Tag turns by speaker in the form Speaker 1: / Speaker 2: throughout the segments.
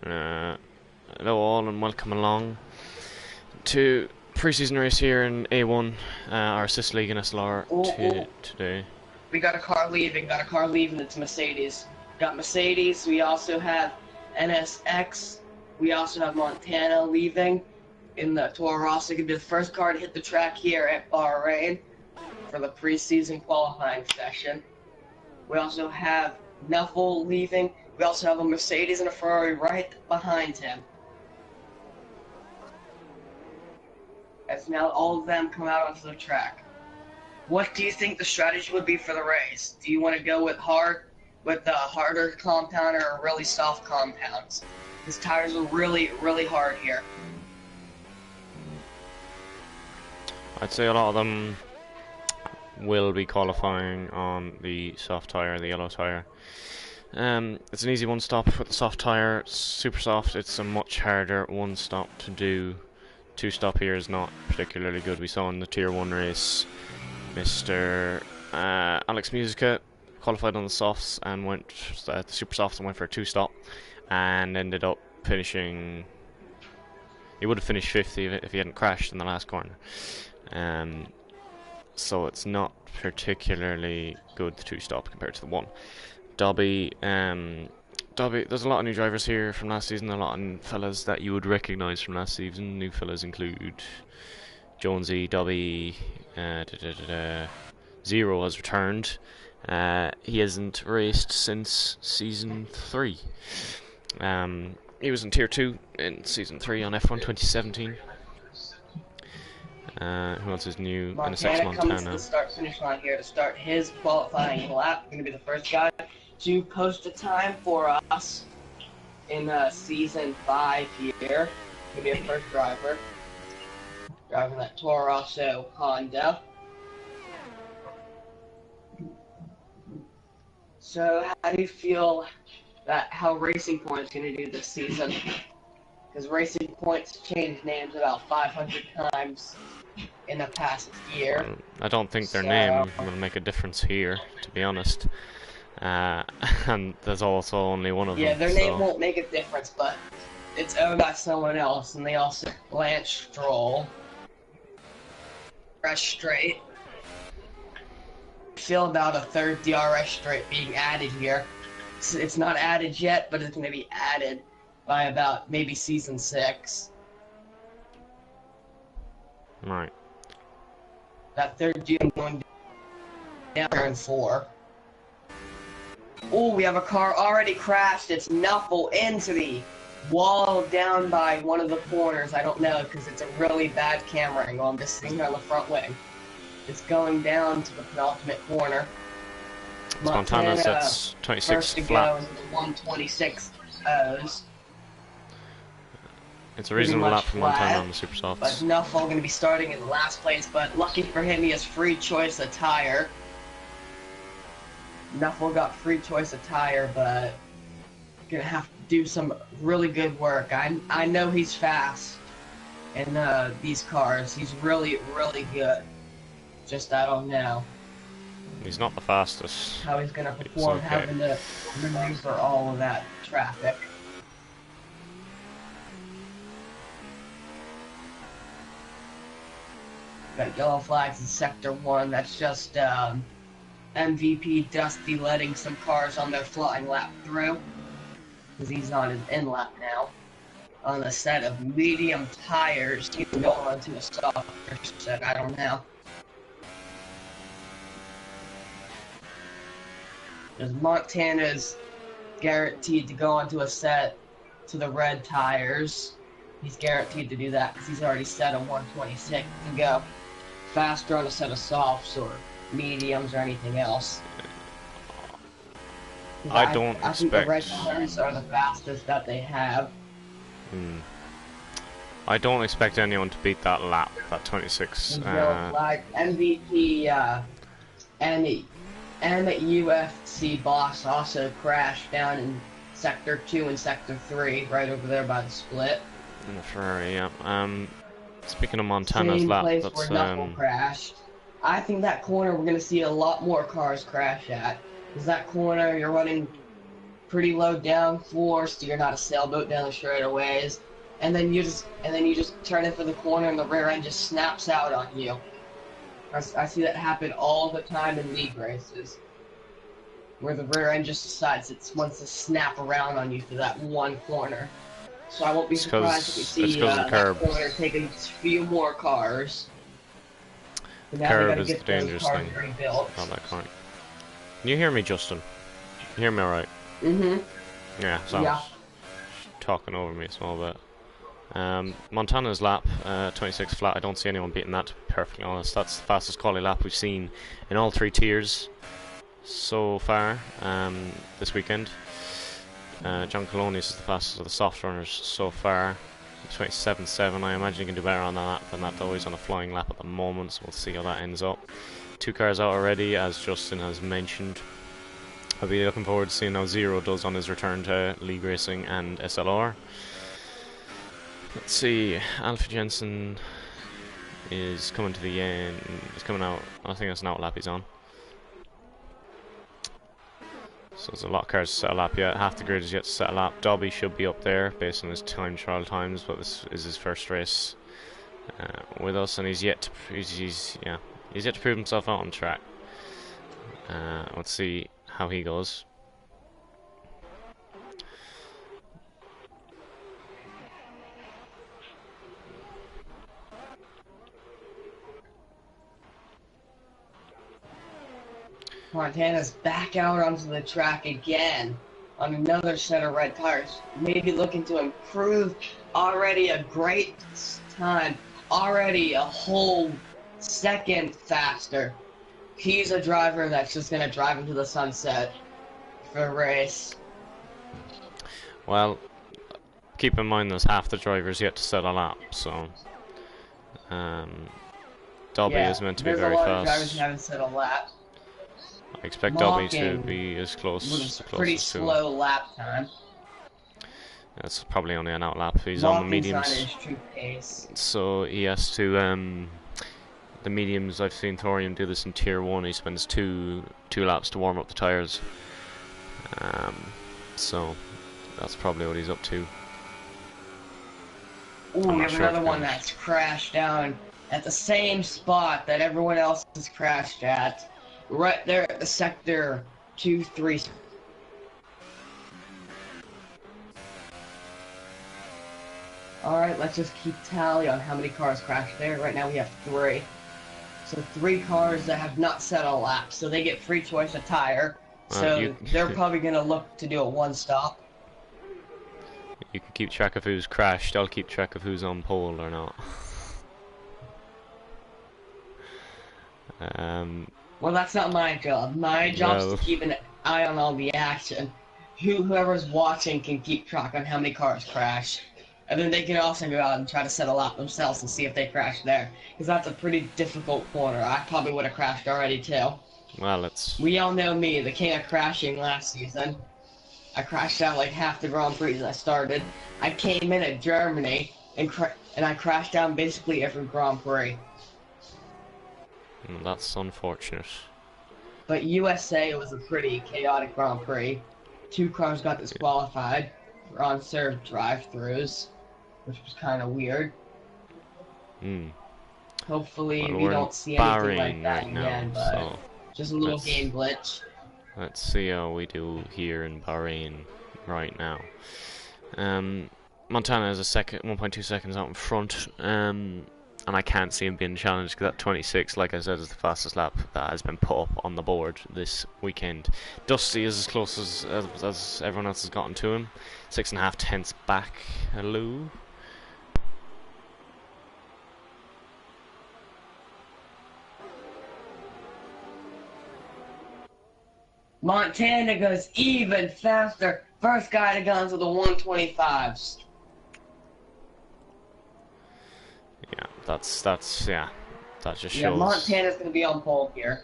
Speaker 1: Hello all and welcome along to pre-season race here in A1, our assist league in SLR today.
Speaker 2: We got a car leaving, it's Mercedes. Got Mercedes, we also have NSX, we also have Montana leaving in the Toro Rosso. Gonna be the first car to hit the track here at Bahrain for the pre-season qualifying session. We also have Nuffle leaving. We also have a Mercedes and a Ferrari right behind him. As now all of them come out onto the track. What do you think the strategy would be for the race? Do you want to go with the harder compound or really soft compounds? His tires are really, really hard here.
Speaker 1: I'd say a lot of them will be qualifying on the soft tire, the yellow tire. It's an easy one stop with the soft tire, it's super soft. It's a much harder one stop to do. Two stop here is not particularly good. We saw in the tier 1 race Mr. Alex Musica qualified on the softs and went the super softs and went for a 2-stop and ended up finishing. He would have finished 5th if he hadn't crashed in the last corner. So it's not particularly good, the 2-stop compared to the 1. Dobby, there's a lot of new drivers here from last season, a lot of fellas that you would recognise from last season. New fellas include Jonesy, Dobby, Zero has returned. He hasn't raced since season 3. He was in tier 2 in season 3 on F1 2017. Who else is new? NSX Montana
Speaker 2: comes to the start-finish line here to start his qualifying lap. Going to be the first guy to post a time for us in season 5 here. Going to be a first driver driving that Toro Rosso Honda. So, how do you feel that how Racing Point's going to do this season? Because Racing Point's changed names about 500 times in the past year.
Speaker 1: I don't think their name will make a difference here, to be honest. And there's also only one of them.
Speaker 2: Yeah, their name won't make a difference, but it's owned by someone else, and they also Blanche Stroll. Fresh Straight. I feel about a third DRS Straight being added here. It's not added yet, but it's going to be added by about maybe season 6.
Speaker 1: Right.
Speaker 2: That third gym going down turn 4. Oh, we have a car already crashed. It's Nuffle into the wall down by one of the corners. I don't know because it's a really bad camera angle. I'm just sitting here on the front wing. It's going down to the penultimate corner.
Speaker 1: Montana sets 26 flat.
Speaker 2: 126 O's.
Speaker 1: It's a reasonable lap for Montana on the super softs.
Speaker 2: But Nuffle going to be starting in last place, but lucky for him, he has free choice of tire. Nuffle got free choice of tire, but gonna have to do some really good work. I know he's fast in these cars. He's really, really good. Just I don't know.
Speaker 1: He's not the fastest.
Speaker 2: How he's gonna perform having to maneuver all of that traffic. Got yellow flags in Sector 1. That's just MVP Dusty letting some cars on their flying lap through. Because he's on his in lap now. On a set of medium tires, he can go onto a softer set. I don't know. Because Montana's guaranteed to go onto a set to the red tires. He's guaranteed to do that because he's already set a 126 and go faster on a set of softs or mediums or anything else.
Speaker 1: I think
Speaker 2: the red tires are the fastest that they have.
Speaker 1: I don't expect anyone to beat that lap, that 26.
Speaker 2: Like MVP and UFC boss also crashed down in Sector 2 and Sector 3, right over there by the split.
Speaker 1: In the Ferrari, yeah. Speaking of Montana's lap, that's
Speaker 2: where crashed. I think that corner we're gonna see a lot more cars crash at. Because that corner you're running pretty low downforce, so you're not a sailboat down the straightaways. And then you just turn it for the corner, and the rear end just snaps out on you. I see that happen all the time in league races, where the rear end just decides it wants to snap around on you for that one corner. So I won't be surprised if we see that corner taking a few more cars. But now we gotta get those cars rebuilt.
Speaker 1: On that corner. Can you hear me, Justin? You hear me alright?
Speaker 2: Mm-hmm.
Speaker 1: Yeah, sounds talking over me a small bit. Montana's lap, 26 flat. I don't see anyone beating that, to be perfectly honest. That's the fastest quality lap we've seen in all 3 tiers so far this weekend. John Colonius is the fastest of the soft runners so far. 27.7. I imagine he can do better on that than that, though. He's on a flying lap at the moment, so we'll see how that ends up. 2 cars out already, as Justin has mentioned. I'll be looking forward to seeing how Zero does on his return to league racing and SLR. Let's see, Alfie Jensen is coming to the end. He's coming out. I think that's an out lap he's on. So there's a lot of cars to set a lap yet. Half the grid is yet to set a lap. Dobby should be up there based on his time trial times, but this is his first race with us, and he's yet to prove himself out on track. Let's see how he goes.
Speaker 2: Montana's back out onto the track again on another set of red tires. Maybe looking to improve. Already a great time. Already a whole second faster. He's a driver that's just going to drive into the sunset for a race.
Speaker 1: Well, keep in mind there's half the drivers yet to set a lap, so Dobby is meant to be very fast.
Speaker 2: There's a lot of drivers who haven't set a lap.
Speaker 1: I expect Dobby to be as close
Speaker 2: with
Speaker 1: to
Speaker 2: a pretty slow lap time.
Speaker 1: That's probably only an out lap. He's on the mediums,
Speaker 2: on his true pace.
Speaker 1: So he has to. The mediums, I've seen Thorium do this in Tier 1. He spends two laps to warm up the tires. So that's probably what he's up to.
Speaker 2: Ooh, we have another one that's crashed down at the same spot that everyone else has crashed at. Right there at the sector 2-3. Alright, let's just keep tally on how many cars crashed there. Right now we have 3. So 3 cars that have not set a lap, so they get free choice of tire. So they're probably going to look to do a 1-stop.
Speaker 1: You can keep track of who's crashed. I'll keep track of who's on pole or not.
Speaker 2: Well, that's not my job. My job is to keep an eye on all the action. Whoever's watching can keep track on how many cars crash. And then they can also go out and try to set a lap themselves and see if they crash there. Because that's a pretty difficult corner. I probably would have crashed already, too.
Speaker 1: Well,
Speaker 2: we all know me, the king of crashing last season. I crashed out like half the Grand Prix I started. I came in at Germany, and I crashed down basically every Grand Prix.
Speaker 1: That's unfortunate.
Speaker 2: But USA was a pretty chaotic Grand Prix. 2 cars got disqualified for unserved drive-thrus, which was kind of weird. Hopefully we don't see anything like that
Speaker 1: right
Speaker 2: again,
Speaker 1: now,
Speaker 2: but
Speaker 1: so
Speaker 2: just a little game glitch.
Speaker 1: Let's see how we do here in Bahrain right now. Montana is 1.2 seconds out in front. And I can't see him being challenged because that 26, like I said, is the fastest lap that has been put up on the board this weekend. Dusty is as close as everyone else has gotten to him. 6.5 tenths back. Hello.
Speaker 2: Montana goes even faster. First guy to go into the 125s.
Speaker 1: Yeah, that just shows.
Speaker 2: Yeah, Montana's gonna be on pole here.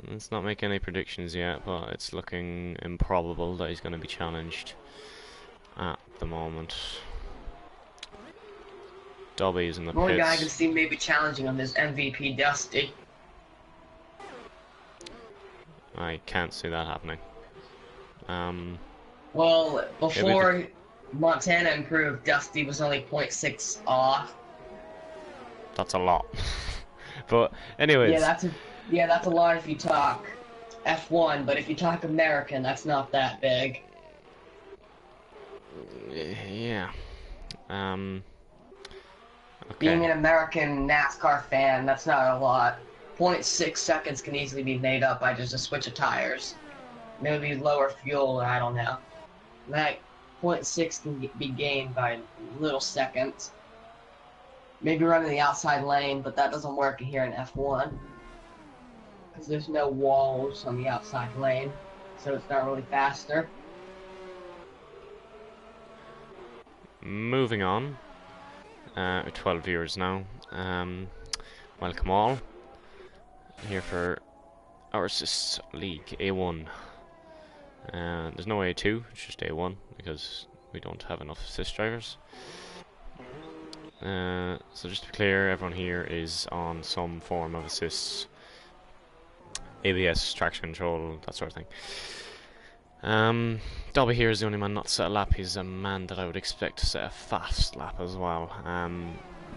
Speaker 1: Let's not make any predictions yet, but it's looking improbable that he's going to be challenged at the moment. Dobby's in the pits.
Speaker 2: The only guy I can see maybe challenging him is MVP Dusty.
Speaker 1: I can't see that happening.
Speaker 2: Well,
Speaker 1: Maybe the,
Speaker 2: before Montana improved, Dusty was only .6 off.
Speaker 1: that's a lot. But
Speaker 2: Yeah,
Speaker 1: anyways,
Speaker 2: that's a lot if you talk F1, but if you talk American, that's not that big.
Speaker 1: yeah.
Speaker 2: Being
Speaker 1: Okay.
Speaker 2: an American NASCAR fan, that's not a lot. .6 seconds can easily be made up by just a switch of tires. Maybe lower fuel, I don't know. That .6 can be gained by little seconds. Maybe running the outside lane, but that doesn't work here in F1. Because there's no walls on the outside lane, so it's not really faster.
Speaker 1: Moving on. 12 viewers now. Welcome all. Here for our assists league A1. There's no A2, it's just A1 because we don't have enough assist drivers. So just to be clear, everyone here is on some form of assists, ABS, traction control, that sort of thing. Dobby here is the only man not to set a lap. He's a man that I would expect to set a fast lap as well.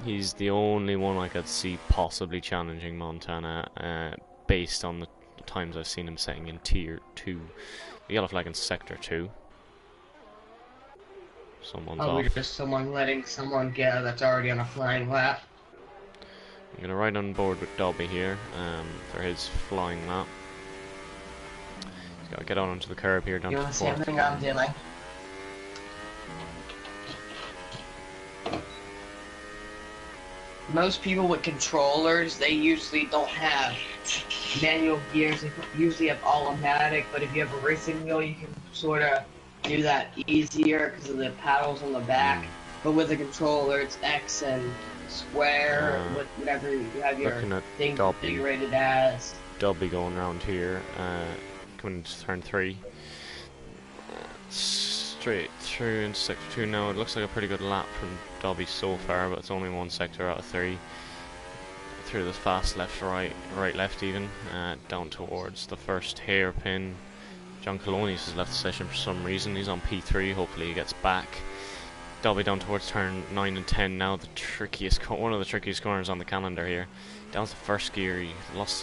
Speaker 1: He's the only one I could see possibly challenging Montana, based on the times I've seen him setting in Tier 2. The yellow flag in Sector 2. Someone's
Speaker 2: Oh,
Speaker 1: off.
Speaker 2: just someone letting someone get that's already on a flying lap.
Speaker 1: I'm gonna ride on board with Dobby here for his flying lap. He's gotta get on onto the curb here down
Speaker 2: Doing
Speaker 1: to
Speaker 2: the same
Speaker 1: fourth.
Speaker 2: thing I'm doing. Most people with controllers, they usually don't have manual gears. They usually have automatic, but if you have a racing wheel, you can sort of do that easier because of the paddles on the back. But with a controller, it's X and square, with whatever you have your
Speaker 1: Looking at
Speaker 2: thing
Speaker 1: Dobby.
Speaker 2: configured as.
Speaker 1: Dobby going around here, coming into turn 3. Straight through into sector 2 now. It looks like a pretty good lap from Dobby so far, but it's only one sector out of 3. Through this fast left, right, right, left even, down towards the first hairpin. John Colonius has left the session for some reason. He's on P3, hopefully he gets back. Dobby down towards turn 9 and 10 now, the trickiest, one of the trickiest corners on the calendar here. Down to the first gear, he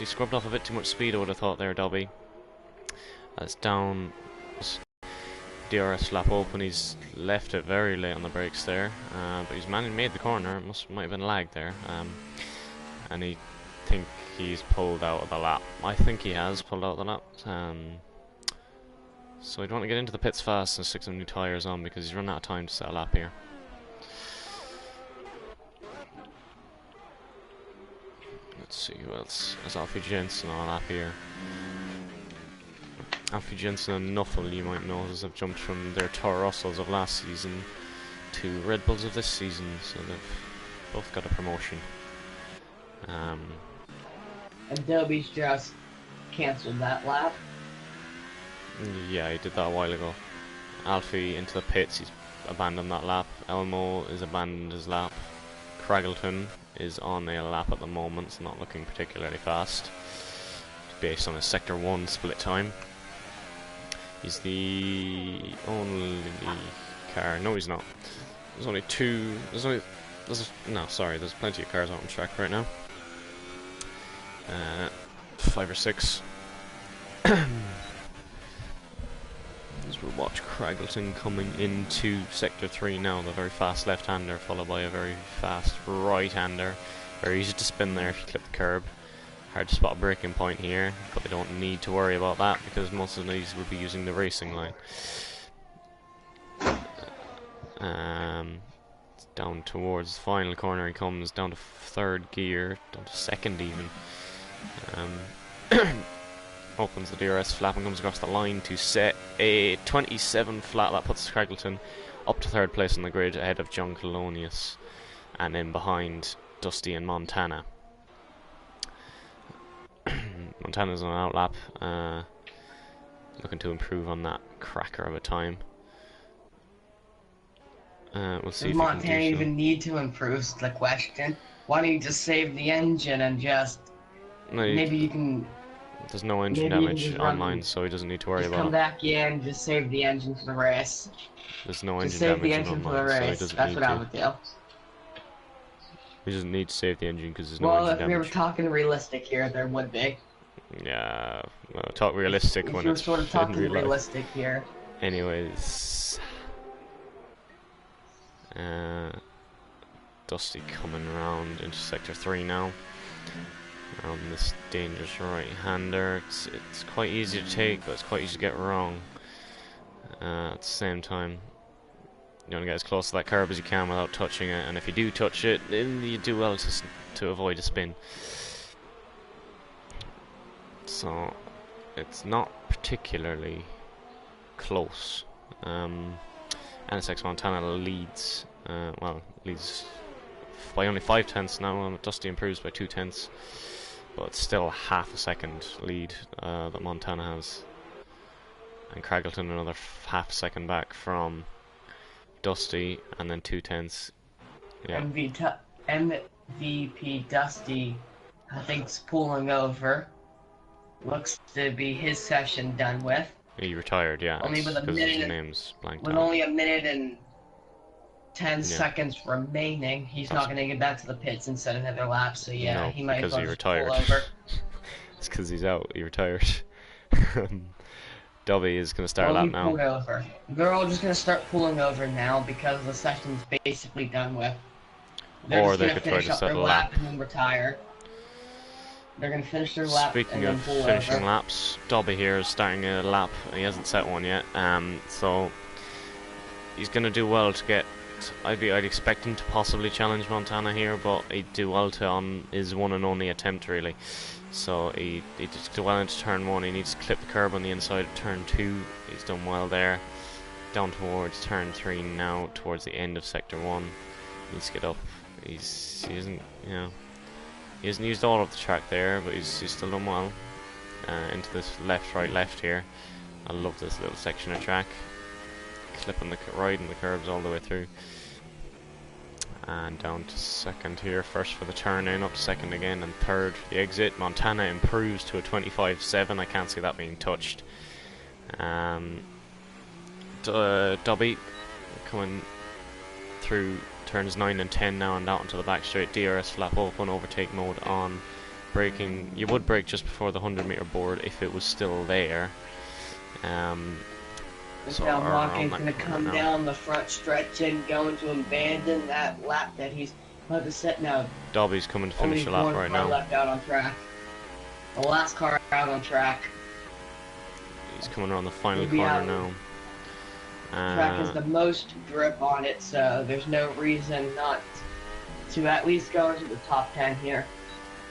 Speaker 1: scrubbed off a bit too much speed, I would have thought there, Dobby. That's down, DRS flap open, he's left it very late on the brakes there, but he's made the corner, might have been lagged there, and he think he's pulled out of the lap. I think he has pulled out of the lap, so he'd want to get into the pits fast and stick some new tyres on because he's run out of time to set a lap here. Let's see who else. There's Alfie Jensen on a lap here. Alfie Jensen and Nuffle, you might notice, have jumped from their Toro Rossos of last season to Red Bulls of this season, so they've both got a promotion.
Speaker 2: And Dobby's just cancelled that lap.
Speaker 1: Yeah, he did that a while ago. Alfie into the pits, he's abandoned that lap. Elmo is abandoned his lap. Craggleton is on a lap at the moment, so not looking particularly fast, based on his Sector 1 split time. He's the only car. No, he's not. There's only two. There's plenty of cars out on track right now. 5 or 6. As we watch Craggleton coming into Sector 3 now, the very fast left-hander, followed by a very fast right-hander. Very easy to spin there if you clip the curb. Hard to spot a braking point here, but they don't need to worry about that because most of these will be using the racing line. Down towards the final corner he comes, down to third gear, down to second even. Opens the DRS flap and comes across the line to set a 27 flat. That puts Craggleton up to third place on the grid ahead of John Colonius, and then behind Dusty and Montana. Montana's on an outlap, looking to improve on that cracker of a time. We'll see if he can
Speaker 2: Montana
Speaker 1: do so.
Speaker 2: even need to improve is the question. Why don't you just save the engine and just maybe you can
Speaker 1: There's no engine
Speaker 2: Maybe you can
Speaker 1: damage
Speaker 2: just
Speaker 1: online,
Speaker 2: run,
Speaker 1: so he doesn't need to worry
Speaker 2: just
Speaker 1: about
Speaker 2: come
Speaker 1: it.
Speaker 2: back in, just save the engine for the race.
Speaker 1: There's no
Speaker 2: Just
Speaker 1: engine
Speaker 2: save the
Speaker 1: damage in
Speaker 2: engine for the
Speaker 1: online, so he
Speaker 2: race.
Speaker 1: doesn't
Speaker 2: That's
Speaker 1: need
Speaker 2: what I
Speaker 1: to.
Speaker 2: would do.
Speaker 1: He doesn't need to save the engine because there's no
Speaker 2: Well,
Speaker 1: engine
Speaker 2: if we were
Speaker 1: damage.
Speaker 2: talking realistic here, there would be.
Speaker 1: Yeah, well, talk realistic
Speaker 2: If
Speaker 1: when
Speaker 2: you were
Speaker 1: it's
Speaker 2: sort of
Speaker 1: in
Speaker 2: talking
Speaker 1: real life.
Speaker 2: realistic here.
Speaker 1: Anyways, Dusty coming around into sector 3 now. Around this dangerous right-hander. It's quite easy to take, but it's quite easy to get wrong. At the same time, you want to get as close to that curb as you can without touching it, and if you do touch it, then you do well to avoid a spin. So it's not particularly close. NSX Montana leads, leads by only 5/10 now, and Dusty improves by 2/10, but it's still half a second lead that Montana has. And Craggleton another half a second back from Dusty, and then 2/10. Yeah.
Speaker 2: MVP Dusty, I think, is pulling over. Looks to be his session done with.
Speaker 1: He retired, yeah.
Speaker 2: Only with a
Speaker 1: because
Speaker 2: minute
Speaker 1: his
Speaker 2: and-
Speaker 1: name's blanked
Speaker 2: With
Speaker 1: out.
Speaker 2: only a minute and 10
Speaker 1: Yeah.
Speaker 2: seconds remaining, he's not going to get back to the pits and set another lap. So yeah,
Speaker 1: No,
Speaker 2: he might as
Speaker 1: because
Speaker 2: well
Speaker 1: he
Speaker 2: just pull
Speaker 1: retired.
Speaker 2: over.
Speaker 1: It's because he's out. He retired. Dobby is going to start a
Speaker 2: Well,
Speaker 1: lap
Speaker 2: he
Speaker 1: now.
Speaker 2: pulled over. They're all just going to start pulling over now because the session's basically done with. They're
Speaker 1: Or
Speaker 2: just
Speaker 1: they
Speaker 2: gonna
Speaker 1: could try
Speaker 2: finish
Speaker 1: to
Speaker 2: up their
Speaker 1: settle a
Speaker 2: lap
Speaker 1: lap.
Speaker 2: and then retire. They're going to finish their lap
Speaker 1: Speaking
Speaker 2: and
Speaker 1: of
Speaker 2: then pull
Speaker 1: finishing
Speaker 2: over.
Speaker 1: laps, Dobby here is starting a lap. He hasn't set one yet, so he's going to do well to get. I'd expect him to possibly challenge Montana here, but he'd do well to on his one and only attempt really. So he just do well into turn 1. He needs to clip the curb on the inside of turn 2. He's done well there. Down towards turn 3 now, towards the end of sector 1. He needs to get up. He hasn't used all of the track there, but he's still done well. Into this left, right, left here. I love this little section of track. Clipping riding the curbs all the way through. And down to second here. First for the turn in, up to second again, and third for the exit. Montana improves to a 25.7. I can't see that being touched. Dobby coming through turns 9 and 10 now and out onto the back straight. DRS flap open, overtake mode on. Braking, you would brake just before the 100-meter board if it was still there. So
Speaker 2: Now
Speaker 1: around
Speaker 2: Hawkins
Speaker 1: that
Speaker 2: going to
Speaker 1: corner
Speaker 2: come
Speaker 1: now.
Speaker 2: down the front stretch and going to abandon that lap that he's about to set now.
Speaker 1: Dobby's coming to
Speaker 2: Only
Speaker 1: finish the lap
Speaker 2: one
Speaker 1: right
Speaker 2: car
Speaker 1: now.
Speaker 2: left out on track. The last car out on track.
Speaker 1: He's coming around the final
Speaker 2: He'll be
Speaker 1: corner
Speaker 2: out.
Speaker 1: now.
Speaker 2: Track has the most grip on it, so there's no reason not to at least go into the top 10 here.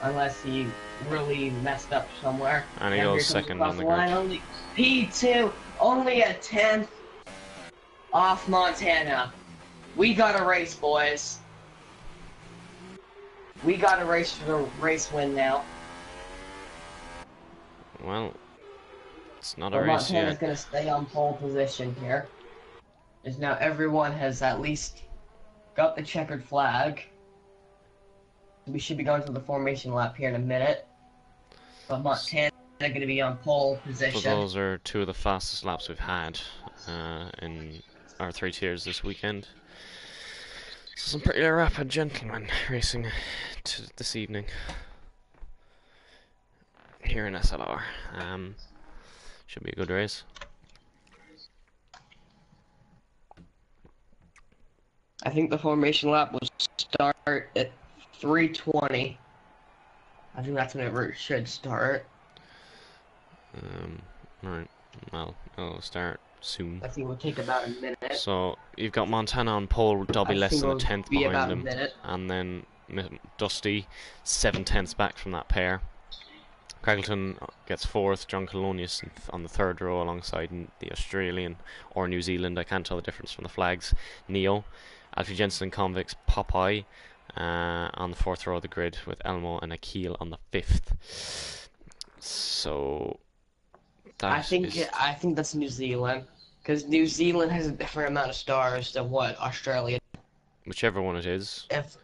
Speaker 2: Unless he really messed up somewhere.
Speaker 1: And he
Speaker 2: here
Speaker 1: goes
Speaker 2: comes
Speaker 1: second
Speaker 2: across
Speaker 1: on the
Speaker 2: line,
Speaker 1: grid.
Speaker 2: only P2, only a 10th off Montana. We got a race, boys. We got a race for the race win now.
Speaker 1: Well, it's not a
Speaker 2: But
Speaker 1: race
Speaker 2: Montana's
Speaker 1: yet.
Speaker 2: going to stay on pole position here. As now everyone has at least got the checkered flag. We should be going to the formation lap here in a minute. But Montana going to be on pole
Speaker 1: So
Speaker 2: position.
Speaker 1: those are two of the fastest laps we've had in our 3 tiers this weekend. So some pretty rapid gentlemen racing this evening here in SLR. Should be a good race.
Speaker 2: I think the formation lap will start at 3:20. I think that's when it should start.
Speaker 1: Right. Well, it'll start soon.
Speaker 2: I think it will take about a minute.
Speaker 1: So you've got Montana on pole, Dobby
Speaker 2: I
Speaker 1: less
Speaker 2: think
Speaker 1: than a
Speaker 2: it'll
Speaker 1: tenth
Speaker 2: be
Speaker 1: behind
Speaker 2: about a
Speaker 1: him,
Speaker 2: minute.
Speaker 1: and then Dusty 7/10ths back from that pair. Craggleton gets 4th, John Colonius on the 3rd row alongside the Australian or New Zealand, I can't tell the difference from the flags, Neo. Alfie Jensen convicts Popeye on the 4th row of the grid, with Elmo and Akil on the 5th. So
Speaker 2: I think that's New Zealand, because New Zealand has a different amount of stars than what Australia.
Speaker 1: whichever one it is.
Speaker 2: If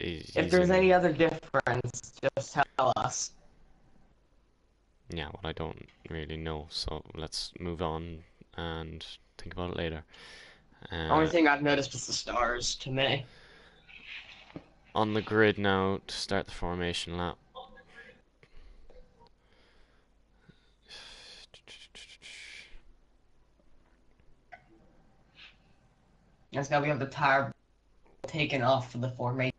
Speaker 1: He's
Speaker 2: there's
Speaker 1: in-
Speaker 2: any other difference, just tell us.
Speaker 1: Yeah, well, I don't really know, so let's move on and think about it later.
Speaker 2: Only thing I've noticed is the stars to me.
Speaker 1: On the grid now to start the formation lap.
Speaker 2: That's now we have the tire taken off for the formation.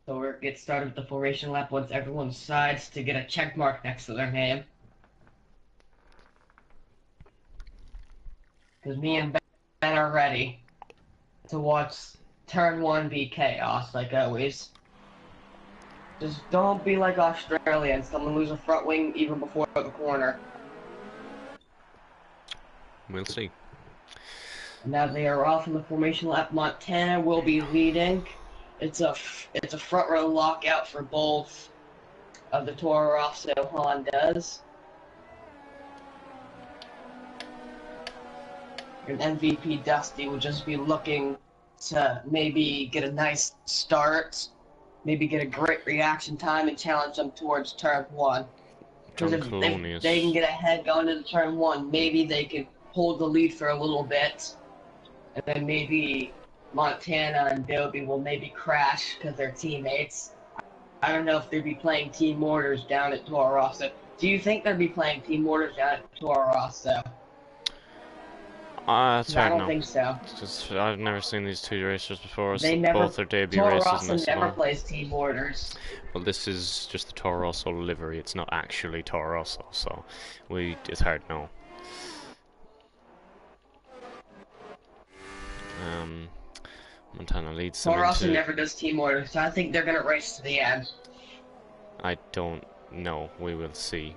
Speaker 2: So we'll get started with the formation lap once everyone decides to get a check mark next to their name. Because me and Ben are ready to watch turn 1 be chaos, like always. Just don't be like Australians, come and lose a front wing even before the corner.
Speaker 1: We'll see.
Speaker 2: Now they are off in the formation lap. Montana will be leading. It's a front row lockout for both of the Toro Rosso Hondas. And MVP Dusty will just be looking to maybe get a nice start, maybe get a great reaction time and challenge them towards turn 1. Because if they can get ahead going into turn 1, maybe they can hold the lead for a little bit. And then maybe Montana and Dobie will maybe crash because they're teammates. I don't know if they'd be playing team orders down at Toro Rosso. Do you think they'd be playing team orders down at Toro Rosso?
Speaker 1: That's hard.
Speaker 2: I don't think so.
Speaker 1: Just, I've never seen these two racers before.
Speaker 2: They
Speaker 1: So
Speaker 2: never,
Speaker 1: both their debut
Speaker 2: Toro
Speaker 1: races
Speaker 2: Rosso
Speaker 1: in SLR.
Speaker 2: never plays team orders.
Speaker 1: Well, this is just the Toro Rosso livery. It's not actually Toro Rosso, so it's hard to know. Montana leads them
Speaker 2: Toro Rosso
Speaker 1: into...
Speaker 2: never does team orders, so I think they're gonna race to the end.
Speaker 1: I don't know. We will see.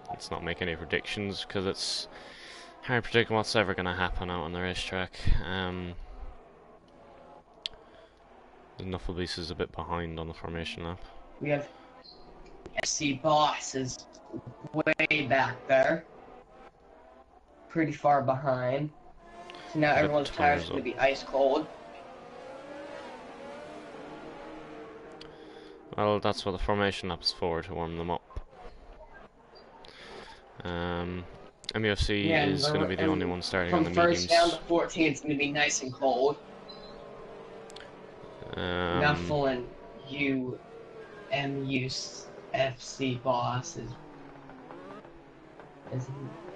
Speaker 1: Let's not make any predictions because it's hard to predict what's ever going to happen out on the racetrack. The Knufflebeast is a bit behind on the formation lap.
Speaker 2: We have FC Boss is way back there. Pretty far behind. So now everyone's tires are going to be ice cold.
Speaker 1: Well, that's what the formation lap is for, to warm them up. MUFC is going to be the only one starting on the mediums.
Speaker 2: From 1st down to 14th, it's going to be nice and cold. Nuffle and MUFC Boss is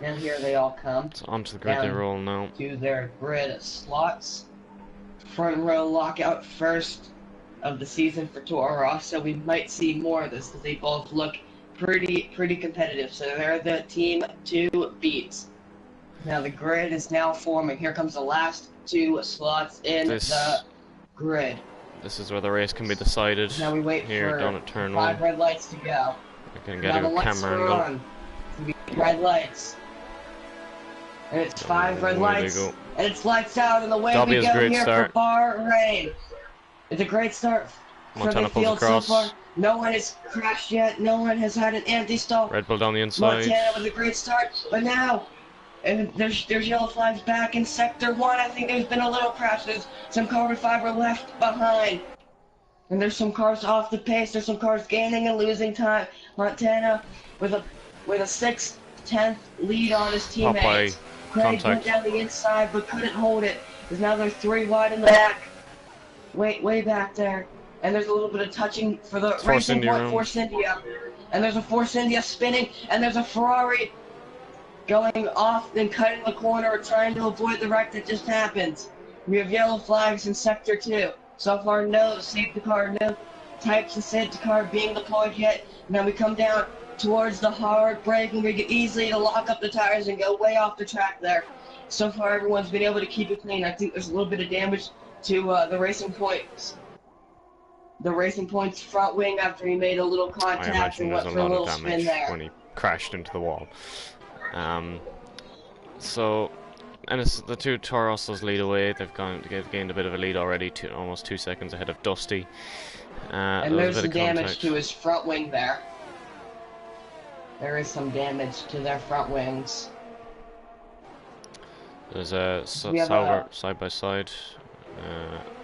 Speaker 2: and here they all come.
Speaker 1: So onto the grid they roll now.
Speaker 2: To their grid slots. Front row lockout first of the season for Toro Rosso. We might see more of this because they both look pretty competitive. So they're the team to beat. Now the grid is now forming. Here comes the last 2 slots in the grid.
Speaker 1: This is where the race can be decided.
Speaker 2: Now we wait
Speaker 1: here
Speaker 2: for
Speaker 1: down at turn
Speaker 2: 5
Speaker 1: 1.
Speaker 2: red lights to go.
Speaker 1: I can get a camera angle.
Speaker 2: On. Red lights. And it's 5 red lights. And it's lights out, and the way we go here for Bahrain. It's a great start for the field so far. No one has crashed yet. No one has had an anti-stall.
Speaker 1: Red Bull down the inside.
Speaker 2: Montana with a great start, but now, and there's yellow flags back in sector 1. I think there's been a little crash. There's some carbon fiber left behind, and there's some cars off the pace. There's some cars gaining and losing time. Montana with a 6th, 10th lead on his teammates. Craig went down the inside but couldn't hold it. Because now they're 3 wide in the back. Way back there. And there's a little bit of touching for the Racing Point Force India. And there's a Force India spinning. And there's a Ferrari going off and cutting the corner trying to avoid the wreck that just happened. We have yellow flags in Sector 2. So far, no safety car, no types of safety car being deployed yet. Now we come down towards the hard brake and we get easily to lock up the tires and go way off the track there. So far everyone's been able to keep it clean. I think there's a little bit of damage to the Racing Point's front wing after he made a little contact and went for a little spin there.
Speaker 1: When he crashed into the wall. So, and it's the 2 Toro Rossos lead away. They've gained a bit of a lead already, almost 2 seconds ahead of Dusty.
Speaker 2: And there's some damage to his front wing there. There is some damage to their front wings.
Speaker 1: There's a Sauber side by side.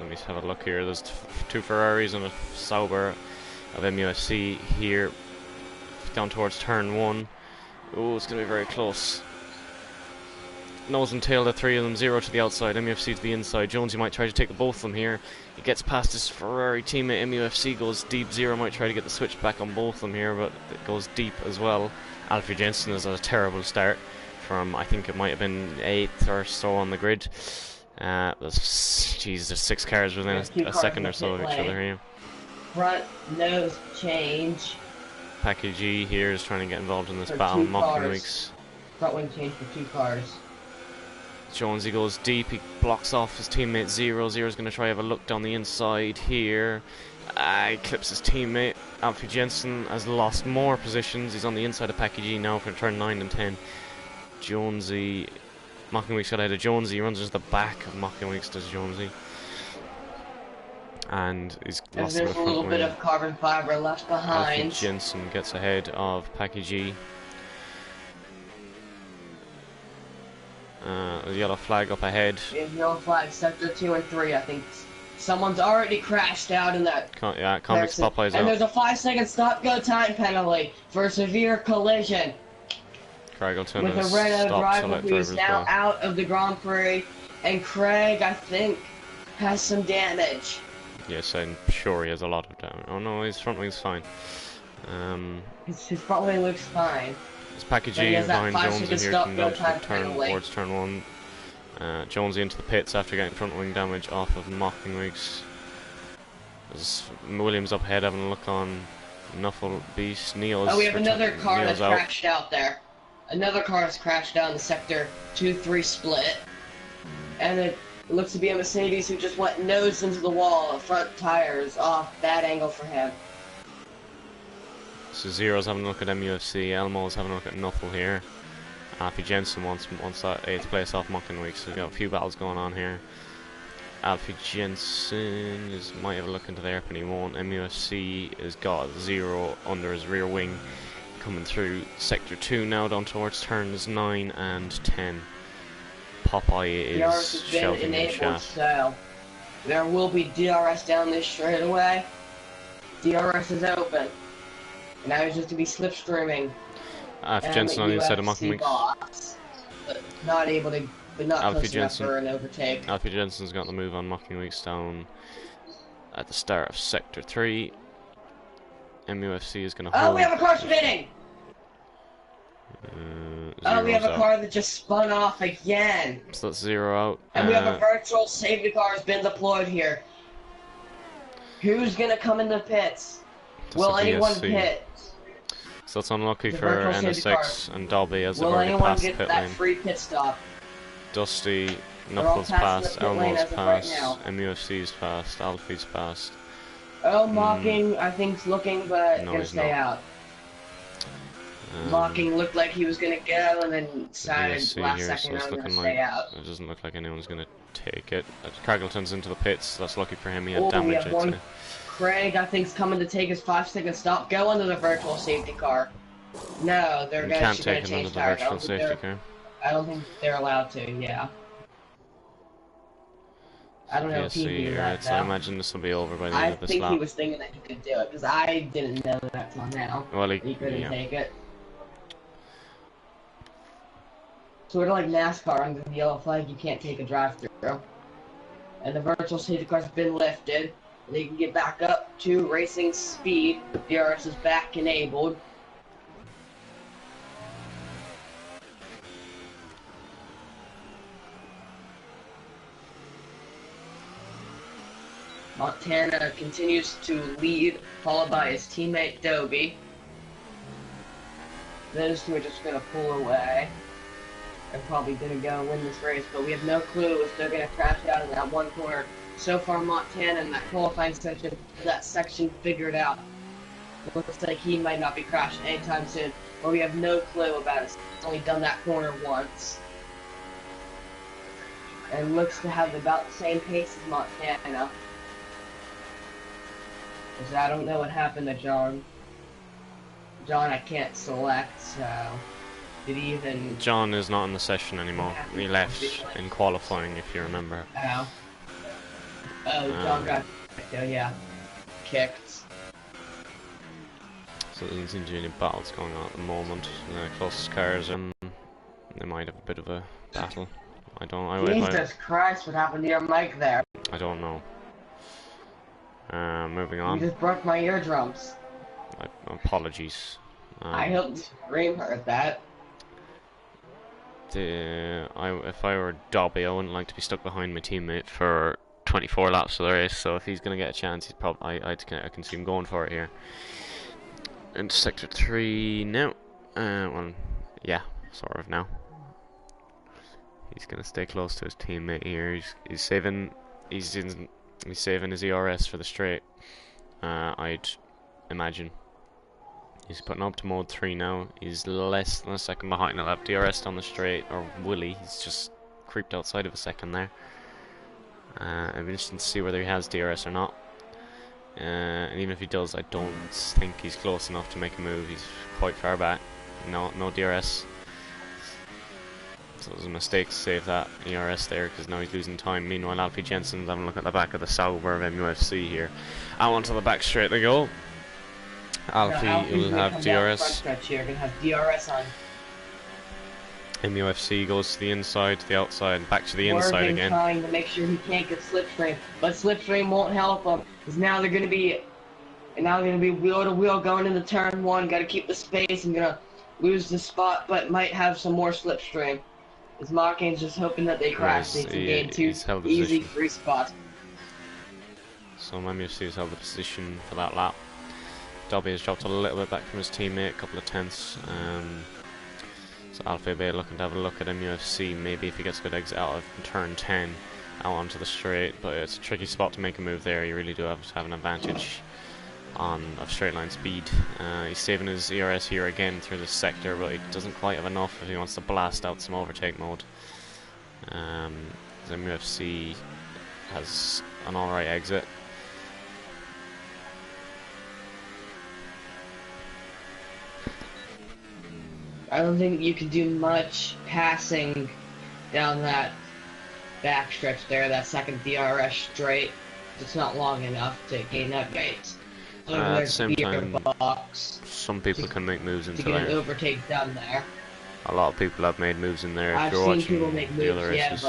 Speaker 1: Let me have a look here. There's 2 Ferraris and a Sauber of MUFC here, down towards turn 1. Oh, it's going to be very close. Nose and tail, the three of them, 0 to the outside, MUFC to the inside. Jonesy might try to take the both of them here. He gets past his Ferrari teammate. MUFC goes deep. 0 might try to get the switch back on both of them here, but it goes deep as well. Alfie Jensen is at a terrible start from, I think it might have been 8th or so on the grid. There's 6 cars within a second or so of each other here.
Speaker 2: Front nose change.
Speaker 1: Packy G here is trying to get involved in this battle. Mocking Weeks.
Speaker 2: Front wing change for 2 cars.
Speaker 1: Jonesy goes deep, he blocks off his teammate 0. 0 is going to try to have a look down the inside here. He clips his teammate. Alfie Jensen has lost more positions. He's on the inside of Packy G now for turn 9 and 10. Jonesy, Mocking Weeks got ahead of Jonesy. He runs into the back of Mocking Weeks, does Jonesy. And he's lost
Speaker 2: there's a little bit of carbon fiber left behind.
Speaker 1: Alfie Jensen gets ahead of Packy G. The yellow flag up ahead.
Speaker 2: Yellow flag, sector 2 and 3. I think someone's already crashed out in that.
Speaker 1: Convict Popeyes out.
Speaker 2: And there's a 5-second stop-go time penalty for a severe collision.
Speaker 1: Craigleton
Speaker 2: with a red driver who is now out of the Grand Prix, and Craig, I think, has some damage.
Speaker 1: Yes, I'm sure he has a lot of damage. Oh no, his front wing's fine.
Speaker 2: His front wing looks fine.
Speaker 1: It's Packy G behind Jonesy here, coming down towards turn 1. Jonesy into the pits after getting front wing damage off of Mocking Weeks. There's Williams up ahead having a look on Nuffle Beast. Neil's
Speaker 2: we have another car that's crashed out there. Another car has crashed out in the sector 2-3 split. And it looks to be a Mercedes who just went nose into the wall. Front tires off, bad angle for him.
Speaker 1: So Zero's having a look at MUFC, Elmo's having a look at Nuffle here. Alfie Jensen wants that 8th place off Mocking Weeks, so we've got a few battles going on here. Alfie Jensen might have a look into there, but he won't. MUFC has got 0 under his rear wing, coming through sector 2 now, down towards turns 9 and 10. Popeye is shouting in chat.
Speaker 2: So there will be DRS down this straightaway. DRS is open. And I was just to be slipstreaming.
Speaker 1: Alfie Jensen on the inside of Mocking Weeks.
Speaker 2: But not able to, but not close enough for an overtake.
Speaker 1: Alfie Jensen's got the move on Mocking Weeks down at the start of sector 3. MUFC is going to hold.
Speaker 2: Oh, we have a car spinning! We have a car that just spun off again.
Speaker 1: So that's 0 out.
Speaker 2: And we have a virtual safety car has been deployed here. Who's going to come in the pits? Will anyone pit?
Speaker 1: So it's unlucky for NSX and Dobby as they've already passed the pit lane. Will anyone get that
Speaker 2: free pit stop?
Speaker 1: Dusty, Knuckles passed, Elmo's passed, MUFC's passed, Alfie's passed.
Speaker 2: Mocking, I think's looking, but gonna stay out. Mocking looked like he was gonna go, and then decided last second I'm gonna stay out.
Speaker 1: It doesn't look like anyone's gonna take it. Craggleton's into the pits. That's lucky for him. He had damage. I'd say.
Speaker 2: Craig, I think, is coming to take his 5-second stop. Go under the virtual safety car. No, they're going to
Speaker 1: can't take it under the virtual safety car.
Speaker 2: I don't think they're allowed to. Yeah. I don't know if he knew that.
Speaker 1: So I imagine this will be over by the end of this lap.
Speaker 2: I think he was thinking that he could do it because I didn't know that till now.
Speaker 1: Well,
Speaker 2: he couldn't take it. Sort of like NASCAR under the yellow flag, you can't take a drive-through. And the virtual safety car's been lifted. They can get back up to racing speed. DRS is back enabled. Montana continues to lead, followed by his teammate Dobie. Those two are just going to pull away. They're probably going to go win this race, but we have no clue if they're going to crash out in that one corner. So far, Montana in that qualifying section, that section figured out. It looks like he might not be crashing anytime soon, but we have no clue about it. He's only done that corner once. And looks to have about the same pace as Montana. Because I don't know what happened to John. John I can't select, so... Did he even...
Speaker 1: John is not in the session anymore. He left in qualifying, if you remember.
Speaker 2: Oh, John got kicked, yeah. Kicked.
Speaker 1: So there doesn't seem to be any battles going on at the moment. The closest cars, they might have a bit of a battle.
Speaker 2: Jesus Christ, what happened to your mic there?
Speaker 1: I don't know. Moving
Speaker 2: You
Speaker 1: on.
Speaker 2: just broke my eardrums.
Speaker 1: Apologies.
Speaker 2: I hope Reem heard that.
Speaker 1: If I were Dobby, I wouldn't like to be stuck behind my teammate for 24 laps of the race. So if he's gonna get a chance, he's probably I can see him going for it here. Into sector 3 now. Well, yeah, sort of now. He's gonna stay close to his teammate here. He's saving his ERS for the straight. I'd imagine. He's putting up to mode 3 now. He's less than a second behind. He'll have DRS on the straight, or will he? He's just creeped outside of a second there. It'll be interesting to see whether he has DRS or not. And even if he does, I don't think he's close enough to make a move. He's quite far back. No DRS. So it was a mistake to save that ERS there, because now he's losing time. Meanwhile, Alfie Jensen's having a look at the back of the Sauber of MUFC here. Out onto the back straight they go. Alfie will have DRS.
Speaker 2: You're gonna have DRS on.
Speaker 1: MUFC goes to the inside, to the outside, back to the inside again.
Speaker 2: Trying to make sure he can't get slipstream, but slipstream won't help him, because now they're gonna be wheel to wheel going into turn 1. Got to keep the space and gonna lose the spot, but might have some more slipstream. His Mockin's just hoping that they crash. They can gain 2 easy free spots.
Speaker 1: So MUFC has held the position for that lap. Dobby has dropped a little bit back from his teammate, a couple of tenths. So Alfie Bay looking to have a look at MUFC, maybe if he gets a good exit out of turn 10, out onto the straight, but it's a tricky spot to make a move there. You really do have to have an advantage of straight line speed. He's saving his ERS here again through this sector, but he doesn't quite have enough if he wants to blast out some overtake mode. MUFC has an alright exit.
Speaker 2: I don't think you can do much passing down that backstretch there, that second DRS straight. It's not long enough to gain that gate.
Speaker 1: At the same time, some people can make moves into
Speaker 2: to get
Speaker 1: there.
Speaker 2: an overtake done there.
Speaker 1: A lot of people have made moves in there.
Speaker 2: I've
Speaker 1: if you're
Speaker 2: seen
Speaker 1: watching
Speaker 2: people make
Speaker 1: the other
Speaker 2: moves, yeah,
Speaker 1: races.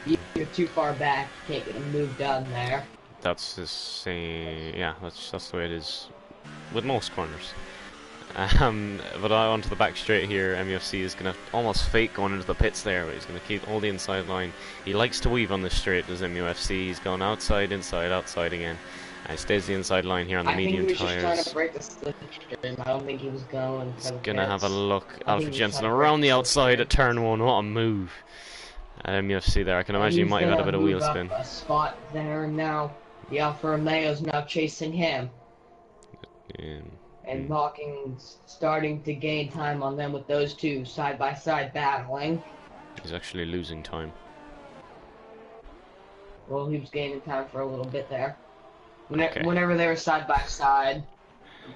Speaker 2: but you're too far back. You can't get a move done there.
Speaker 1: That's the same. Yeah, that's the way it is with most corners. But onto the back straight here, MUFC is going to almost fake going into the pits there, but he's going to keep all the inside line. He likes to weave on this straight, does MUFC. He's going outside, inside, outside again. And he stays the inside line here on the medium tyres.
Speaker 2: I think he was just trying to break the slipstream. I don't think he was going.
Speaker 1: He's going to have a look. Alfie Jensen around the outside at turn 1. What a move. At MUFC there. I can imagine he might have had a bit of wheel spin.
Speaker 2: A spot there now. The Alfa Romeo's now chasing him. And Hawking's starting to gain time on them with those two side by side battling.
Speaker 1: He's actually losing time.
Speaker 2: Well, he was gaining time for a little bit there. Whenever they were side by side,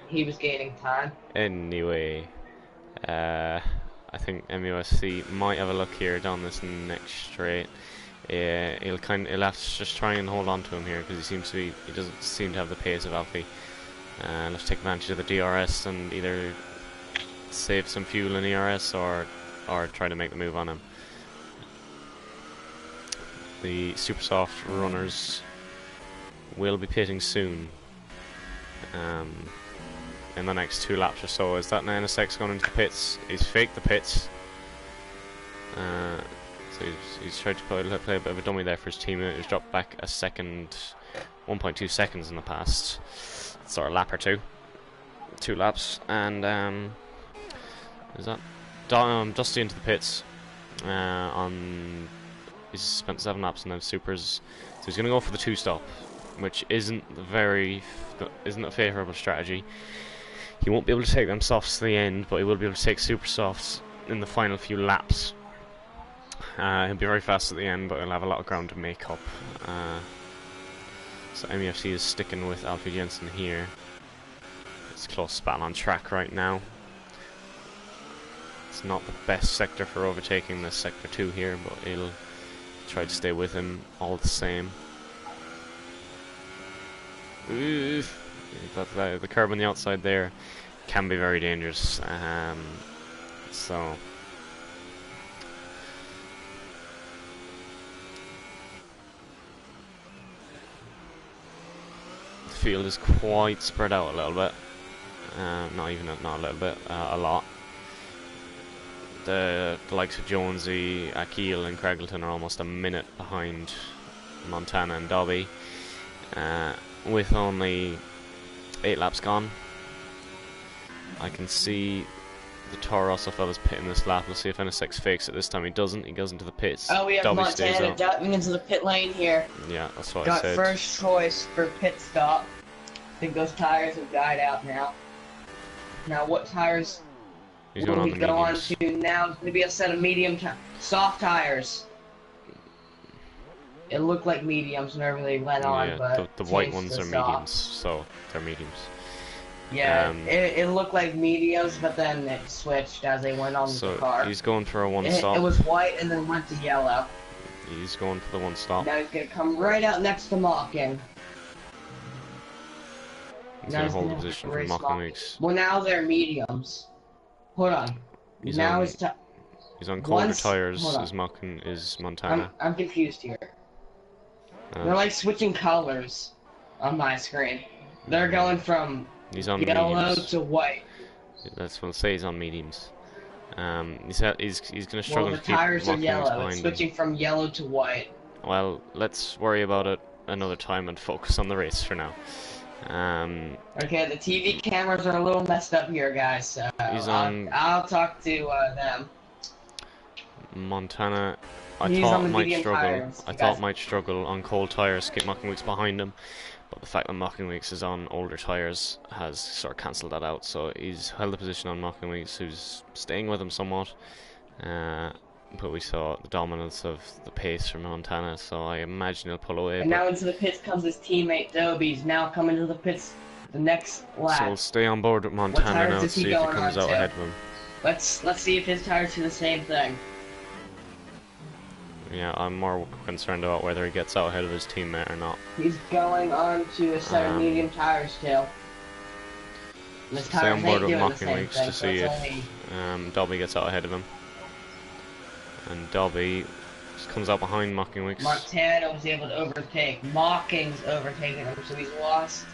Speaker 2: he was gaining time.
Speaker 1: Anyway, I think MUSC might have a look here down this next straight. He'll have to just try and hold on to him here, because he doesn't seem to have the pace of Alfie. Let's take advantage of the DRS and either save some fuel in ERS or try to make the move on him. The super soft runners will be pitting soon. In the next 2 laps or so. Is that an NSX going into the pits? He's faked the pits. So he's tried to play a bit of a dummy there for his teammate. He's dropped back a second, 1.2 seconds in the past sort of lap or 2 laps, and is that Dusty into the pits. He's spent 7 laps and then supers, so he's going to go for the 2-stop, which isn't a favourable strategy. He won't be able to take them softs to the end, but he will be able to take super softs in the final few laps. He'll be very fast at the end, but he'll have a lot of ground to make up. So MUFC is sticking with Alfie Jensen here. It's a close span on track right now. It's not the best sector for overtaking this sector 2 here, but he'll try to stay with him all the same. Oof. Got the curb on the outside there can be very dangerous. So the field is quite spread out a little bit. Not a little bit, a lot. The likes of Jonesy, Akil and Craigleton are almost a minute behind Montana and Dobby, with only 8 laps gone. I can see the Toro Rosso fella's pitting this lap. Let's see if NSX fakes it this time. He doesn't. He goes into the pits.
Speaker 2: Oh, we have
Speaker 1: Dobby stays
Speaker 2: Montana
Speaker 1: out.
Speaker 2: diving into the pit lane here.
Speaker 1: Yeah, that's what I
Speaker 2: Got
Speaker 1: said.
Speaker 2: first choice for pit stop. I think those tires have died out now. Now, what tires
Speaker 1: He's going on the
Speaker 2: go on
Speaker 1: mediums.
Speaker 2: to? Now, it's going to be a set of soft tires. It looked like mediums whenever they went on,
Speaker 1: Yeah,
Speaker 2: but
Speaker 1: the white
Speaker 2: changed
Speaker 1: ones
Speaker 2: to
Speaker 1: are
Speaker 2: soft.
Speaker 1: mediums, so they're mediums.
Speaker 2: Yeah, it looked like mediums, but then it switched as they went on
Speaker 1: So
Speaker 2: the car.
Speaker 1: he's going for a one
Speaker 2: It
Speaker 1: stop.
Speaker 2: was white and then went to yellow.
Speaker 1: He's going for the one stop.
Speaker 2: Now he's going to come right out next to Mocking.
Speaker 1: He's
Speaker 2: Now
Speaker 1: going
Speaker 2: he's
Speaker 1: to hold the
Speaker 2: gonna
Speaker 1: position
Speaker 2: race
Speaker 1: for Mocking
Speaker 2: Mocking.
Speaker 1: Weeks.
Speaker 2: Well, now they're mediums. Hold on.
Speaker 1: He's
Speaker 2: now
Speaker 1: on-
Speaker 2: it's time.
Speaker 1: He's on colder
Speaker 2: Once-
Speaker 1: tires.
Speaker 2: hold on.
Speaker 1: Is Montana.
Speaker 2: I'm confused here. They're like switching colors on my screen. They're going from
Speaker 1: He's on
Speaker 2: yellow
Speaker 1: mediums.
Speaker 2: to white.
Speaker 1: That's what I'll say. He's on mediums. He's going to struggle
Speaker 2: Well, the
Speaker 1: to keep
Speaker 2: tires are
Speaker 1: Mocking Weeks
Speaker 2: yellow. It's
Speaker 1: behind him.
Speaker 2: switching from yellow to white.
Speaker 1: Well, let's worry about it another time and focus on the race for now.
Speaker 2: Okay, the TV cameras are a little messed up here, guys. So
Speaker 1: He's on-
Speaker 2: I'll talk to them.
Speaker 1: Montana, I
Speaker 2: He's
Speaker 1: thought
Speaker 2: on the
Speaker 1: might
Speaker 2: medium
Speaker 1: struggle.
Speaker 2: tires,
Speaker 1: I
Speaker 2: you
Speaker 1: thought
Speaker 2: guys.
Speaker 1: might struggle on cold tires. Keep Mocking Weeks behind him, but the fact that Mocking Weeks is on older tires has sort of cancelled that out. So he's held the position on Mocking Weeks, who's staying with him somewhat. But we saw the dominance of the pace from Montana, so I imagine he'll pull away.
Speaker 2: And
Speaker 1: But
Speaker 2: now into the pits comes his teammate Dobie. He's now coming to the pits the next lap.
Speaker 1: so we'll stay on board with Montana
Speaker 2: tires
Speaker 1: now and
Speaker 2: is he
Speaker 1: see if he
Speaker 2: going
Speaker 1: comes
Speaker 2: on
Speaker 1: out
Speaker 2: to?
Speaker 1: ahead of him.
Speaker 2: Let's see if his tires do the same thing.
Speaker 1: Yeah, I'm more concerned about whether he gets out ahead of his teammate or not.
Speaker 2: He's going on to a set of medium tires still. And his
Speaker 1: Stay
Speaker 2: tires
Speaker 1: on board
Speaker 2: ain't
Speaker 1: with
Speaker 2: doing the
Speaker 1: Mocking
Speaker 2: same
Speaker 1: Weeks
Speaker 2: thing,
Speaker 1: to
Speaker 2: so
Speaker 1: see
Speaker 2: it's
Speaker 1: if
Speaker 2: only...
Speaker 1: Dobby gets out ahead of him. And Dobby just comes out behind Mocking Weeks.
Speaker 2: Montana was able to overtake. Mocking's overtaken him, so he's lost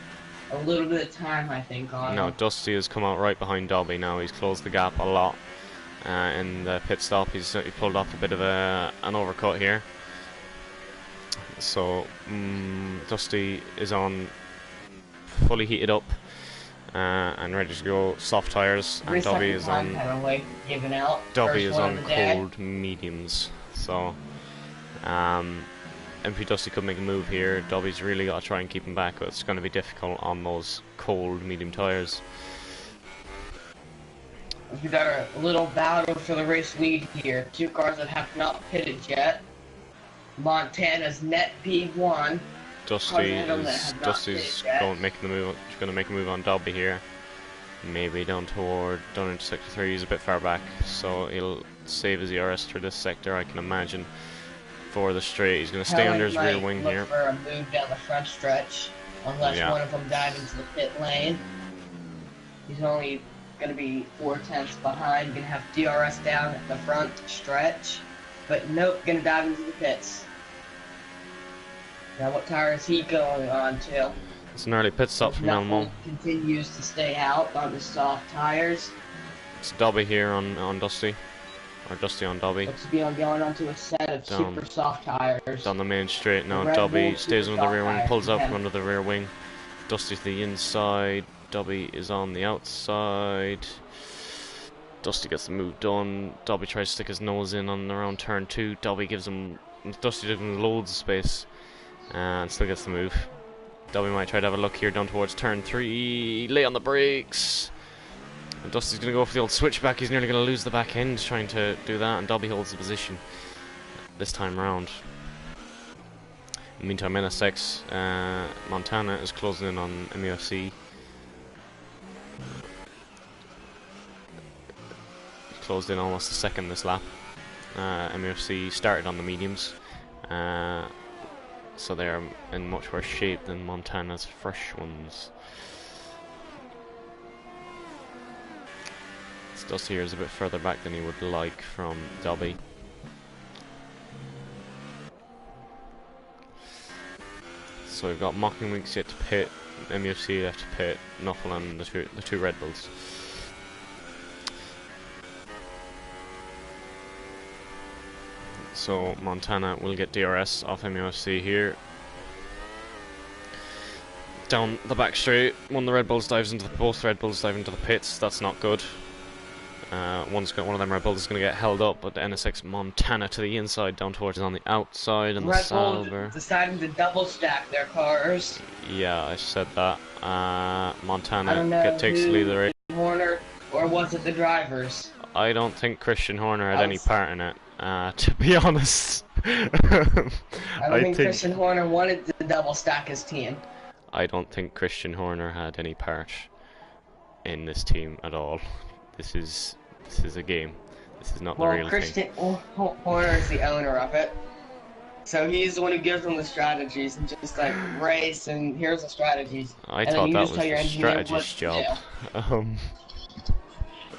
Speaker 2: a little bit of time, I think, on
Speaker 1: No,
Speaker 2: him.
Speaker 1: Dusty has come out right behind Dobby now. He's closed the gap a lot. In the pit stop, he pulled off a bit of an overcut here. So Dusty is on fully heated up and ready to go soft tires, and Dobby is on
Speaker 2: Given out.
Speaker 1: Dobby
Speaker 2: First
Speaker 1: is
Speaker 2: one
Speaker 1: on
Speaker 2: of the day.
Speaker 1: cold mediums. So MP Dusty could make a move here. Dobby's really got to try and keep him back, but it's going to be difficult on those cold medium tires.
Speaker 2: We got a little battle for the race lead here. Two cars that have not pitted yet. Montana's net P1.
Speaker 1: Dusty's making the move. He's going to make a move on Dobby here. Maybe down into sector 3. He's a bit far back, so he'll save his ERS through this sector, I can imagine. For the straight, he's going to stay under his rear wing here.
Speaker 2: For a move down the front stretch, unless one of them dives into the pit lane. He's only going to be 4/10 behind. Going to have DRS down at the front stretch, but nope, going to dive into the pits. Now, what tire is he going on to?
Speaker 1: It's an early pit stop from Elmo.
Speaker 2: Continues to stay out on the soft tires.
Speaker 1: It's Dobby here on Dusty. Or Dusty on Dobby.
Speaker 2: Looks to be going onto a set of super soft tires.
Speaker 1: Down the main straight now.
Speaker 2: Red
Speaker 1: Dobby
Speaker 2: Bull
Speaker 1: stays
Speaker 2: super
Speaker 1: under the rear
Speaker 2: soft
Speaker 1: wing,
Speaker 2: tires,
Speaker 1: pulls up
Speaker 2: yeah.
Speaker 1: from under the rear wing. Dusty's the inside. Dobby is on the outside. Dusty gets the move done. Dobby tries to stick his nose in on around turn 2. Dusty gives him loads of space and still gets the move. Dobby might try to have a look here down towards turn 3. Lay on the brakes. And Dusty's going to go for the old switchback. He's nearly going to lose the back end trying to do that, and Dobby holds the position this time round. In the meantime, NSX Montana is closing in on MUFC. Closed in almost a second this lap. MUFC started on the mediums, so they're in much worse shape than Montana's fresh ones. Dusty here is a bit further back than he would like from Dobby. So we've got Mocking Weeks yet to pit, MUFC left to pit, Nuffle and the two Red Bulls. So Montana will get DRS off MUFC here. Down the back straight, both Red Bulls dive into the pits. That's not good. One of them Red Bulls is going to get held up, but the NSX Montana to the inside, down towards on the outside, and the
Speaker 2: Red Bull
Speaker 1: Sauber
Speaker 2: deciding to double stack their cars.
Speaker 1: Yeah, I said that. Montana takes the lead of the race.
Speaker 2: Horner, or was it the drivers?
Speaker 1: I don't think Christian Horner had any part in it, to be honest.
Speaker 2: I don't think Christian Horner wanted to double stack his team.
Speaker 1: I don't think Christian Horner had any part in this team at all. This is a game. This is not the real
Speaker 2: Christian
Speaker 1: thing.
Speaker 2: Horner is the owner of it, so he's the one who gives them the strategies and just like race and here's the strategies.
Speaker 1: I thought that was the strategist's job.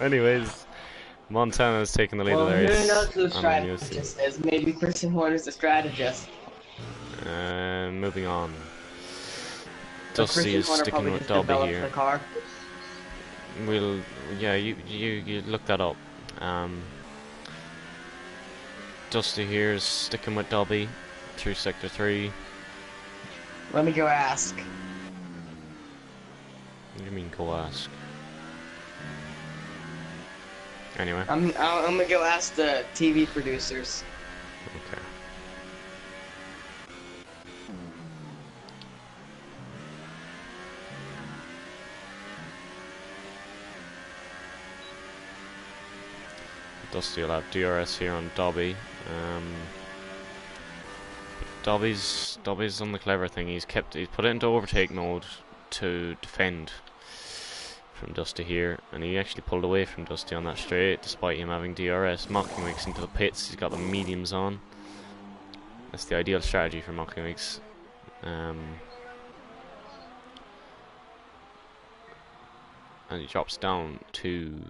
Speaker 1: Anyways, Montana's taking the lead of the race.
Speaker 2: Who knows who the strategist is? Maybe Christian Horner's the strategist.
Speaker 1: Moving on. Dusty is sticking with Dobby here. You look that up. Dusty here is sticking with Dobby through Sector 3.
Speaker 2: Let me go ask.
Speaker 1: What do you mean, go ask? Anyway.
Speaker 2: I'm gonna go ask the TV producers.
Speaker 1: Okay. Dusty will have DRS here on Dobby. Dobby's done the clever thing. He's put it into overtake mode to defend from Dusty here, and he actually pulled away from Dusty on that straight, despite him having DRS. Mocking Weeks into the pits. He's got the mediums on. That's the ideal strategy for Mocking Weeks. And he drops down to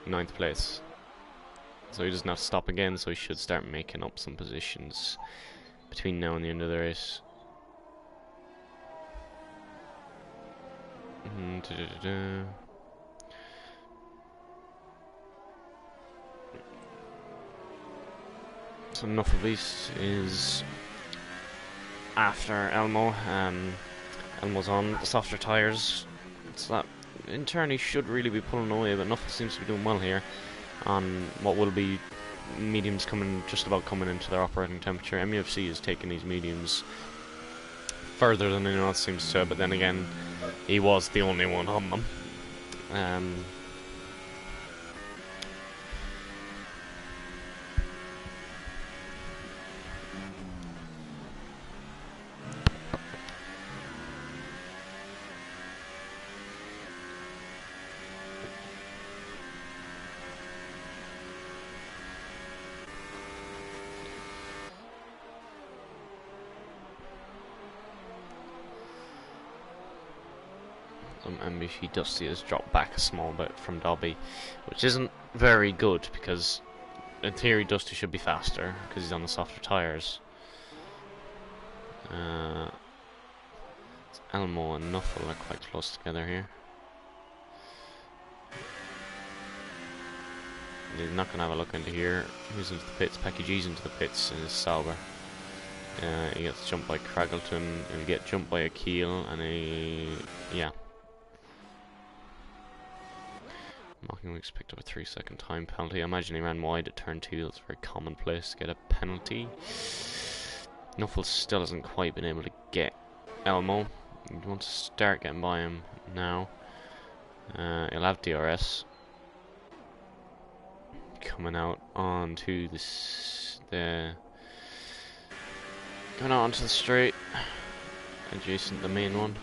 Speaker 1: 9th place, so he doesn't have to stop again, so he should start making up some positions between now and the end of the race. So enough of these is after Elmo. Elmo's on the softer tyres, so that in turn he should really be pulling away, but Nuffle seems to be doing well here on what will be mediums just about coming into their operating temperature. MUFC is taking these mediums further than anyone else seems to, but then again, he was the only one on them. MBC Dusty has dropped back a small bit from Dobby, which isn't very good because in theory Dusty should be faster because he's on the softer tyres. Elmo and Nuffle are quite close together here. He's not going to have a look into here. Who's into the pits? Pecky G's into the pits in his Sauber. He gets jumped by Craggleton, he'll get jumped by Akeel, and yeah. Mocking Weeks picked up a 3-second time penalty. I imagine he ran wide at turn 2. That's very commonplace to get a penalty. Nuffle still hasn't quite been able to get Elmo. He wants to start getting by him now. He'll have DRS. Coming out onto going out onto the straight, adjacent to the main one.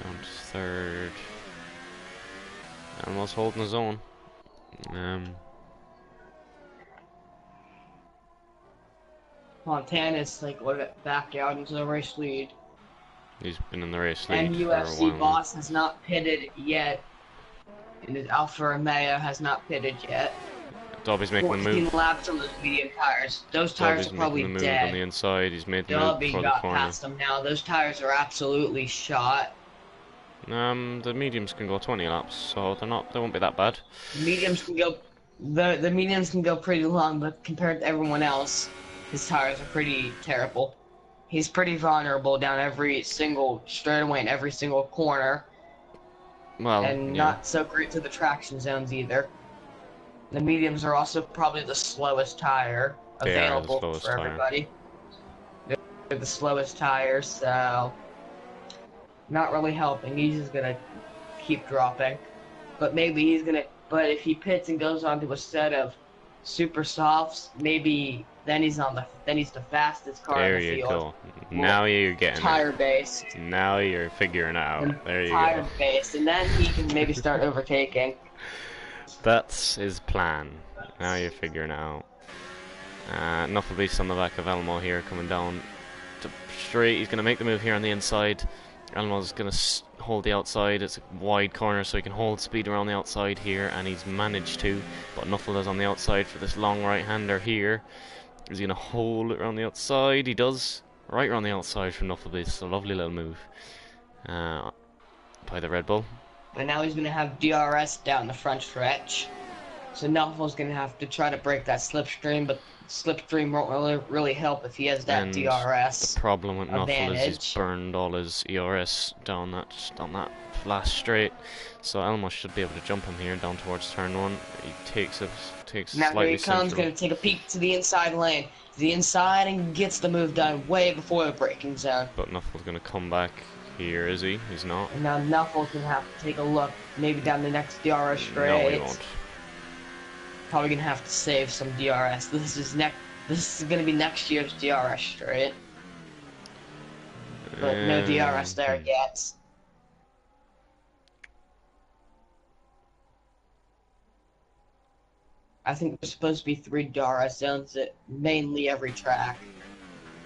Speaker 1: Down to 3rd. Almost holding his own.
Speaker 2: Montana's like back out into the race lead.
Speaker 1: He's been in the race lead
Speaker 2: And
Speaker 1: for a
Speaker 2: UFC
Speaker 1: while now.
Speaker 2: Boss has not pitted yet. And his Alfa Romeo has not pitted yet.
Speaker 1: Dobby's making the
Speaker 2: 14
Speaker 1: move.
Speaker 2: laps on those medium tires. Those tires
Speaker 1: Dobby's
Speaker 2: are
Speaker 1: making
Speaker 2: probably
Speaker 1: the move on the
Speaker 2: dead.
Speaker 1: inside. He's made the move
Speaker 2: Dobby
Speaker 1: before the
Speaker 2: got
Speaker 1: corner.
Speaker 2: past them now. Those tires are absolutely shot.
Speaker 1: The mediums can go 20 laps, so they won't be that bad.
Speaker 2: Mediums can go, the mediums can go pretty long, but compared to everyone else, his tires are pretty terrible. He's pretty vulnerable down every single straightaway and every single corner,
Speaker 1: Well,
Speaker 2: and
Speaker 1: yeah.
Speaker 2: not so great to the traction zones either. The mediums are also probably the slowest tire
Speaker 1: They are the
Speaker 2: available
Speaker 1: slowest
Speaker 2: for
Speaker 1: tire.
Speaker 2: everybody. They're the slowest tires, so not really helping. He's just gonna keep dropping. But maybe he's gonna. But if he pits and goes onto a set of super softs, maybe then he's the fastest car
Speaker 1: There
Speaker 2: in the
Speaker 1: you
Speaker 2: field.
Speaker 1: go. Now you're getting
Speaker 2: Tire
Speaker 1: it.
Speaker 2: based.
Speaker 1: Now you're figuring it
Speaker 2: And
Speaker 1: out. There you
Speaker 2: tire
Speaker 1: go.
Speaker 2: based, and then he can maybe start overtaking.
Speaker 1: That's his plan. Now you're figuring it out. Knucklebeast on the back of Elmo here, coming down to straight. He's going to make the move here on the inside. Elmo's going to hold the outside. It's a wide corner, so he can hold speed around the outside here, and he's managed to. But Knuckle is on the outside for this long right-hander here. Is he going to hold it around the outside? He does. Right around the outside from Knucklebeast. A lovely little move by the Red Bull.
Speaker 2: But now he's gonna have DRS down the front stretch. So Knuckles gonna have to try to break that slipstream, but slipstream won't really help if he has that
Speaker 1: And
Speaker 2: DRS.
Speaker 1: the problem with Knuckle is he's
Speaker 2: advantage.
Speaker 1: burned all his ERS down that last straight. So Elmo should be able to jump him here down towards turn 1. He takes
Speaker 2: Now here
Speaker 1: slightly
Speaker 2: he comes,
Speaker 1: central.
Speaker 2: gonna take a peek to the inside lane. To the inside and gets the move done way before the braking zone.
Speaker 1: But Knuckle's gonna come back here, is he? He's not.
Speaker 2: And now Knuckles can have to take a look, maybe down the next DRS straight.
Speaker 1: No, he won't.
Speaker 2: Probably gonna have to save some DRS. This is gonna be next year's DRS straight. But no DRS there yet. I think there's supposed to be 3 DRS zones at mainly every track.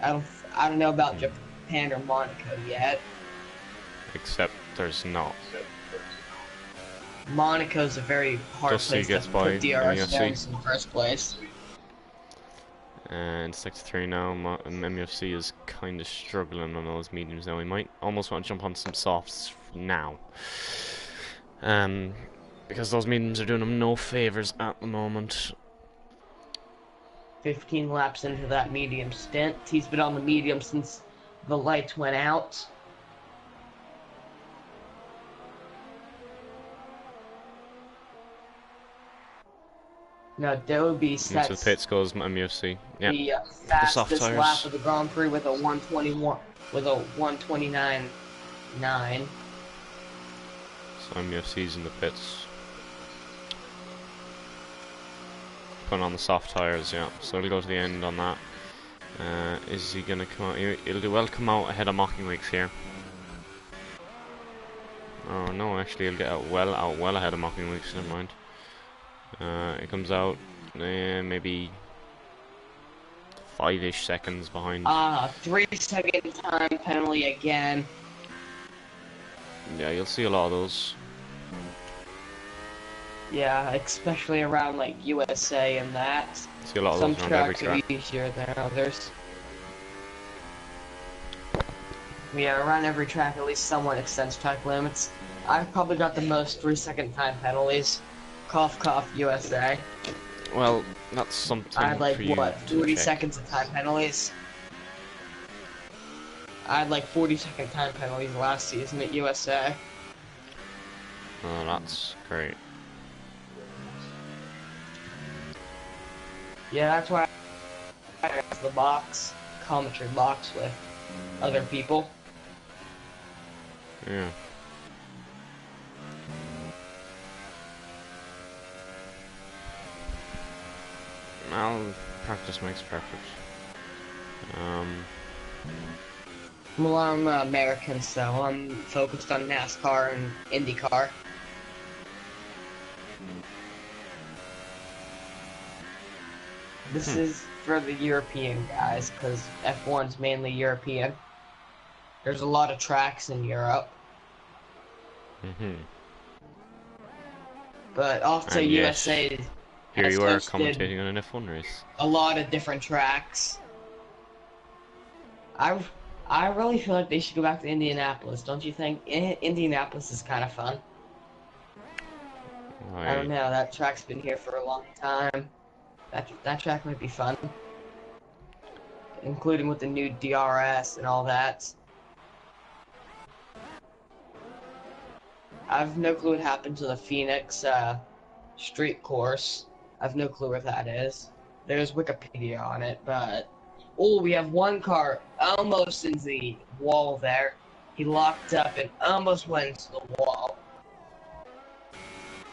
Speaker 2: I don't know about Japan or Monaco yet.
Speaker 1: Except there's not.
Speaker 2: Monaco's a very hard
Speaker 1: Just so he
Speaker 2: place
Speaker 1: gets
Speaker 2: to
Speaker 1: by
Speaker 2: put DRS
Speaker 1: MUFC.
Speaker 2: zones in the first place.
Speaker 1: And Sector 3 now, MUFC is kind of struggling on those mediums now. He might almost want to jump on some softs now. Because those mediums are doing him no favours at the moment.
Speaker 2: 15 laps into that medium stint. He's been on the medium since the lights went out. Now Dobie
Speaker 1: Into the
Speaker 2: sets
Speaker 1: pits goes MUFC. Yeah.
Speaker 2: the
Speaker 1: soft
Speaker 2: fastest
Speaker 1: tires.
Speaker 2: lap of the Grand Prix with a 129.9.
Speaker 1: So MUFC's in the pits. Putting on the soft tires, yeah. So he'll go to the end on that. Is he going to come out? He'll do well come out ahead of Mocking Weeks here. Oh no, actually he'll get out well ahead of Mocking Weeks, never mind. It comes out maybe 5-ish seconds behind.
Speaker 2: 3-second time penalty again.
Speaker 1: Yeah, you'll see a lot of those.
Speaker 2: Yeah, especially around like USA and that.
Speaker 1: See a lot of
Speaker 2: Some
Speaker 1: those around every
Speaker 2: tracks are
Speaker 1: track.
Speaker 2: easier than others. Yeah, around every track at least someone extends track limits. I've probably got the most 3-second time penalties. Cough cough USA.
Speaker 1: Well, that's something
Speaker 2: I had like
Speaker 1: for you
Speaker 2: what,
Speaker 1: to
Speaker 2: 40
Speaker 1: check.
Speaker 2: seconds of time penalties? I had like 40-second time penalties last season at USA.
Speaker 1: Oh, that's great.
Speaker 2: Yeah, that's why I have the commentary box with other people.
Speaker 1: Yeah. Well, practice makes perfect.
Speaker 2: Well, I'm American, so I'm focused on NASCAR and IndyCar. This is for the European guys, because F1's mainly European. There's a lot of tracks in Europe,
Speaker 1: Mhm.
Speaker 2: but also
Speaker 1: And yet,
Speaker 2: USA
Speaker 1: here
Speaker 2: has
Speaker 1: you are
Speaker 2: hosted
Speaker 1: commentating on an F1 race.
Speaker 2: a lot of different tracks. I I really feel like they should go back to Indianapolis, don't you think? Indianapolis is kind of fun. I don't
Speaker 1: I
Speaker 2: know, that track's been here for a long time. That track might be fun, including with the new DRS and all that. I have no clue what happened to the Phoenix street course. I have no clue where that is. There's Wikipedia on it, but oh, we have one car almost in the wall there. He locked up and almost went into the wall.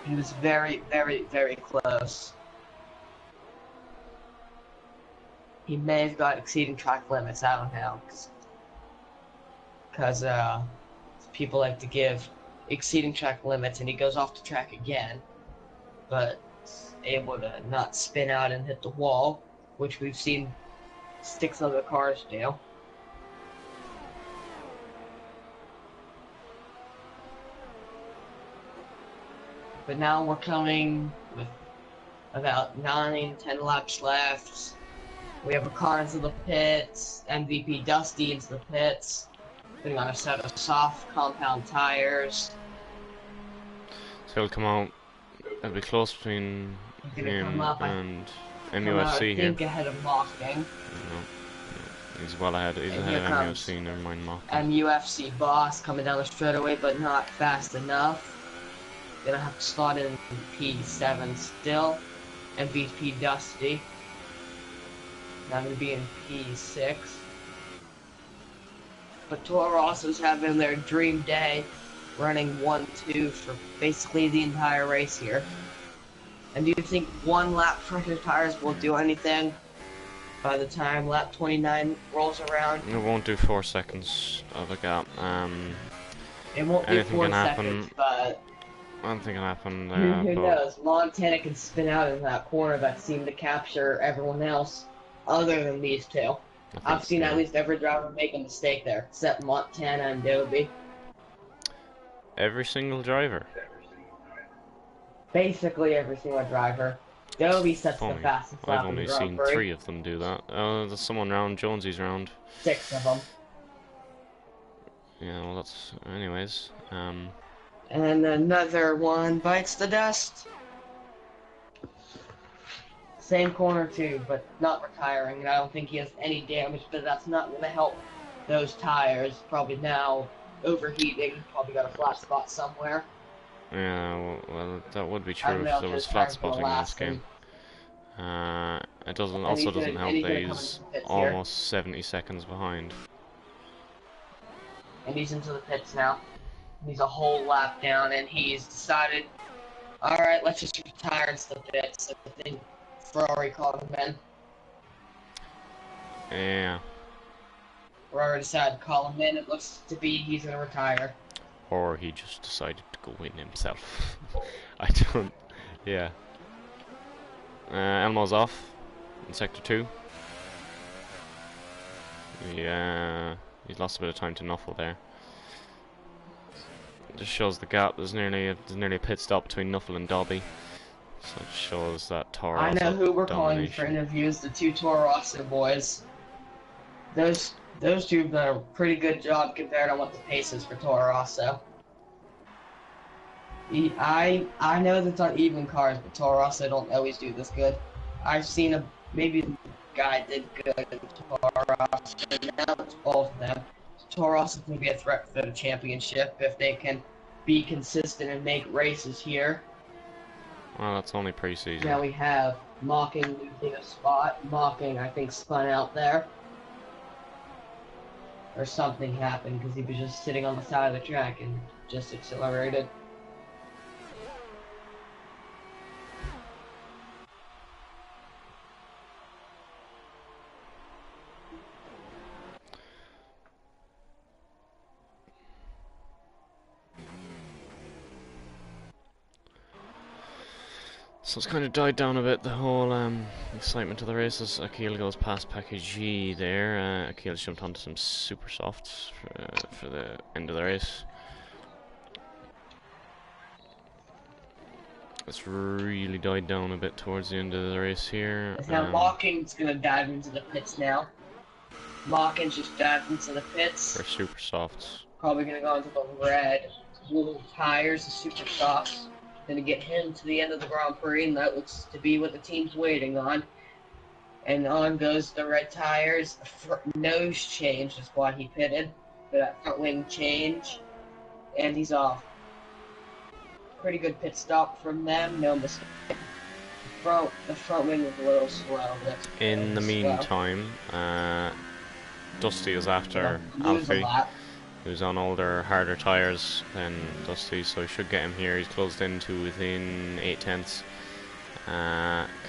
Speaker 2: He was very, very, very close. He may have got exceeding track limits. I don't know, because people like to give exceeding track limits, and he goes off the track again, but able to not spin out and hit the wall, which we've seen 6 other cars do. But now we're coming with about 9, 10 laps left. We have a car into the pits, MVP Dusty into the pits, putting on a set of soft compound tires.
Speaker 1: So he'll come out. It'll be close between
Speaker 2: He's gonna
Speaker 1: him and
Speaker 2: come out, I
Speaker 1: MUFC here.
Speaker 2: think, ahead of Mocking.
Speaker 1: No, he's well ahead. He's
Speaker 2: And
Speaker 1: ahead
Speaker 2: here
Speaker 1: of
Speaker 2: comes
Speaker 1: MUFC. Never mind Mach.
Speaker 2: MUFC Boss coming down the straightaway, but not fast enough. Gonna have to slot in P7 still. MVP Dusty. Now gonna be in P6. But Toro Rosso's having their dream day, running 1-2 for basically the entire race here. And do you think one lap pressure tires will do anything by the time lap 29 rolls around?
Speaker 1: It won't do 4 seconds of a gap.
Speaker 2: It won't do
Speaker 1: Anything
Speaker 2: 4
Speaker 1: can happen.
Speaker 2: seconds, but
Speaker 1: Anything can happen.
Speaker 2: who
Speaker 1: But
Speaker 2: knows? Montana can spin out in that corner that seemed to capture everyone else other than these two. I've seen at least every driver make a mistake there, except Montana and Dobie.
Speaker 1: every single driver.
Speaker 2: Basically every single driver. Dobie sets the
Speaker 1: Funny.
Speaker 2: fastest
Speaker 1: I've
Speaker 2: lap in
Speaker 1: only
Speaker 2: the Grand
Speaker 1: seen
Speaker 2: Prix.
Speaker 1: 3 of them do that. There's someone round. Jonesy's round.
Speaker 2: 6 of them.
Speaker 1: Yeah, well, that's. Anyways.
Speaker 2: And another one bites the dust. Same corner too, but not retiring. And I don't think he has any damage, but that's not going to help those tires. Probably now overheating. Probably got a flat spot somewhere.
Speaker 1: Yeah, well, that would be
Speaker 2: I don't
Speaker 1: true
Speaker 2: know
Speaker 1: if there
Speaker 2: if
Speaker 1: was
Speaker 2: his
Speaker 1: flat
Speaker 2: tire's gonna
Speaker 1: spotting in this
Speaker 2: last him.
Speaker 1: game. It doesn't.
Speaker 2: And
Speaker 1: Also
Speaker 2: he's gonna-
Speaker 1: doesn't
Speaker 2: and
Speaker 1: help
Speaker 2: he's
Speaker 1: that
Speaker 2: gonna come
Speaker 1: he's
Speaker 2: into the pits here.
Speaker 1: almost 70 seconds behind.
Speaker 2: And he's into the pits now. He's a whole lap down, and he's decided, all right, let's just retire into the pits. I think Ferrari called him in.
Speaker 1: Yeah.
Speaker 2: Ferrari decided to call him in. It looks to be he's gonna retire.
Speaker 1: Or he just decided to go in himself. I don't. Yeah. Elmo's off in sector 2. Yeah, he's lost a bit of time to Nuffle there. It just shows the gap. There's nearly a pit stop between Nuffle and Dobby. So it shows that Toro
Speaker 2: I know who we're calling for
Speaker 1: domination.
Speaker 2: interviews, the 2 Toro Rosso boys. Those two have done a pretty good job compared to what the pace is for Toro Rosso. I know that's on even cars, but Toro Rosso don't always do this good. I've seen maybe the guy did good in Toro Rosso, now it's both of them. Toro Rosso can be a threat for the championship if they can be consistent and make races here.
Speaker 1: Well, that's only pre-season.
Speaker 2: Now we have Mocking losing a spot. Mocking, I think, spun out there. Or something happened because he was just sitting on the side of the track and just accelerated.
Speaker 1: So it's kind of died down a bit, the whole excitement of the races. Akil goes past package G there. Akil's jumped onto some super softs for the end of the race. It's really died down a bit towards the end of the race here.
Speaker 2: Now Mawking's gonna dive into the pits now. Mawkins just dived into the pits.
Speaker 1: For super softs.
Speaker 2: Probably gonna go into the red blue tires, the super softs. Gonna get him to the end of the Grand Prix, and that looks to be what the team's waiting on. And on goes the red tires. Nose change is why he pitted for that front wing change, and he's off. Pretty good pit stop from them, no mistake. The front wing was a little slow.
Speaker 1: In the meantime, Dusty is after Alfie, who's on older, harder tyres than Dusty, so he should get him here. He's closed in to within 8/10.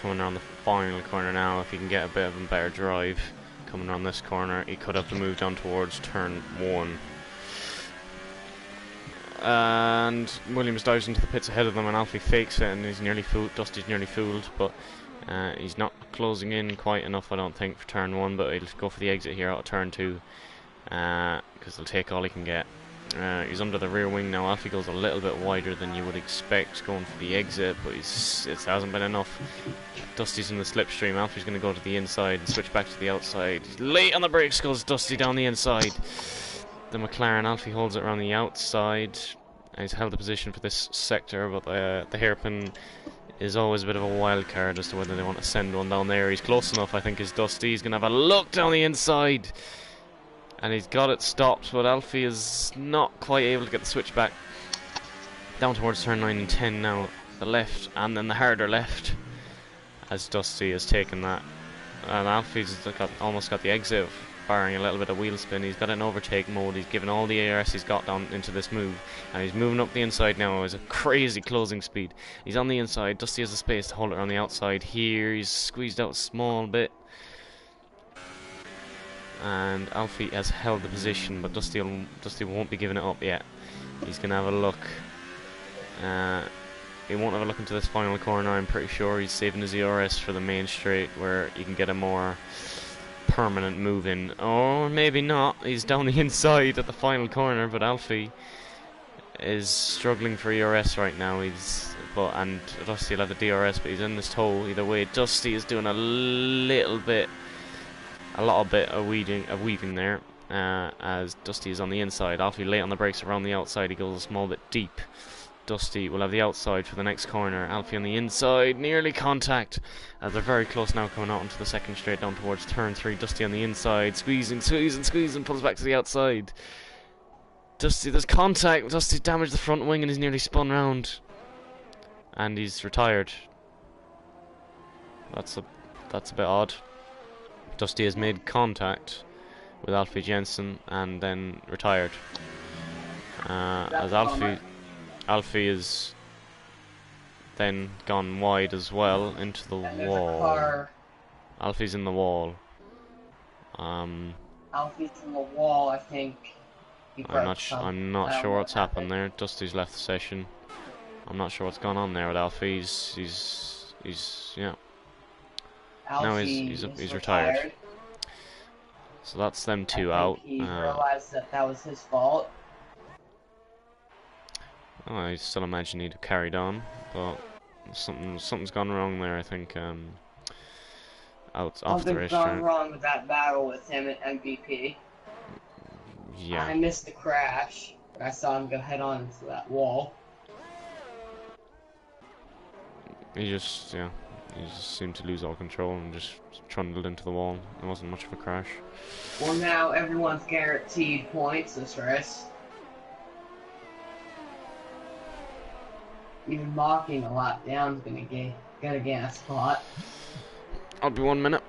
Speaker 1: Coming around the final corner now, if he can get a bit of a better drive, coming around this corner, he could have to move down towards turn 1. And Williams dives into the pits ahead of them, and Alfie fakes it, and he's nearly fooled. Dusty's nearly fooled, but he's not closing in quite enough, I don't think, for turn 1. But he'll go for the exit here out of turn 2, because he'll take all he can get. He's under the rear wing now. Alfie goes a little bit wider than you would expect, going for the exit, but it hasn't been enough. Dusty's in the slipstream. Alfie's going to go to the inside and switch back to the outside. He's late on the brakes, goes Dusty down the inside. The McLaren, Alfie holds it around the outside, and he's held the position for this sector, but the hairpin is always a bit of a wild card as to whether they want to send one down there. He's close enough, I think, is Dusty. He's going to have a look down the inside, and he's got it stopped, but Alfie is not quite able to get the switch back. Down towards turn 9 and 10 now, the left, and then the harder left, as Dusty has taken that. And Alfie's almost got the exit, barring a little bit of wheel spin. He's got an overtake mode. He's given all the ARS he's got down into this move, and he's moving up the inside now. It's a crazy closing speed. He's on the inside. Dusty has the space to hold it on the outside here. He's squeezed out a small bit, and Alfie has held the position, but Dusty won't be giving it up yet. He's gonna have a look. He won't have a look into this final corner, I'm pretty sure. He's saving his ERS for the main straight, where you can get a more permanent move in. Or maybe not. He's down the inside at the final corner, but Alfie is struggling for ERS right now. And Dusty will have the DRS, but he's in this toe either way. Dusty is doing a little bit of weaving there, as Dusty is on the inside. Alfie late on the brakes around the outside. He goes a small bit deep. Dusty will have the outside for the next corner. Alfie on the inside, nearly contact, as they're very close now, coming out into the second straight down towards turn 3. Dusty on the inside, squeezing, pulls back to the outside. Dusty, there's contact. Dusty damaged the front wing and he's nearly spun round, and he's retired. That's a bit odd. Dusty has made contact with Alfie Jensen and then retired. As Alfie is then gone wide as well into the wall. Alfie's in the wall.
Speaker 2: Alfie's in the wall, I think.
Speaker 1: I'm not sure what's happened there. Dusty's left the session. I'm not sure what's gone on there with Alfie. He's yeah. Now he's retired. So that's them two out.
Speaker 2: He realized that was his fault.
Speaker 1: Oh, I still imagine he'd have carried on, but something's gone wrong there, I think. Off the racetrack.
Speaker 2: Something's gone wrong with that battle with him and MVP.
Speaker 1: Yeah.
Speaker 2: I missed the crash, but I saw him go head on into that wall.
Speaker 1: He just seemed to lose all control and just trundled into the wall. It wasn't much of a crash.
Speaker 2: Well, now everyone's guaranteed points this race. Even Mocking a lap down is gonna gain a spot.
Speaker 1: I'll be 1 minute.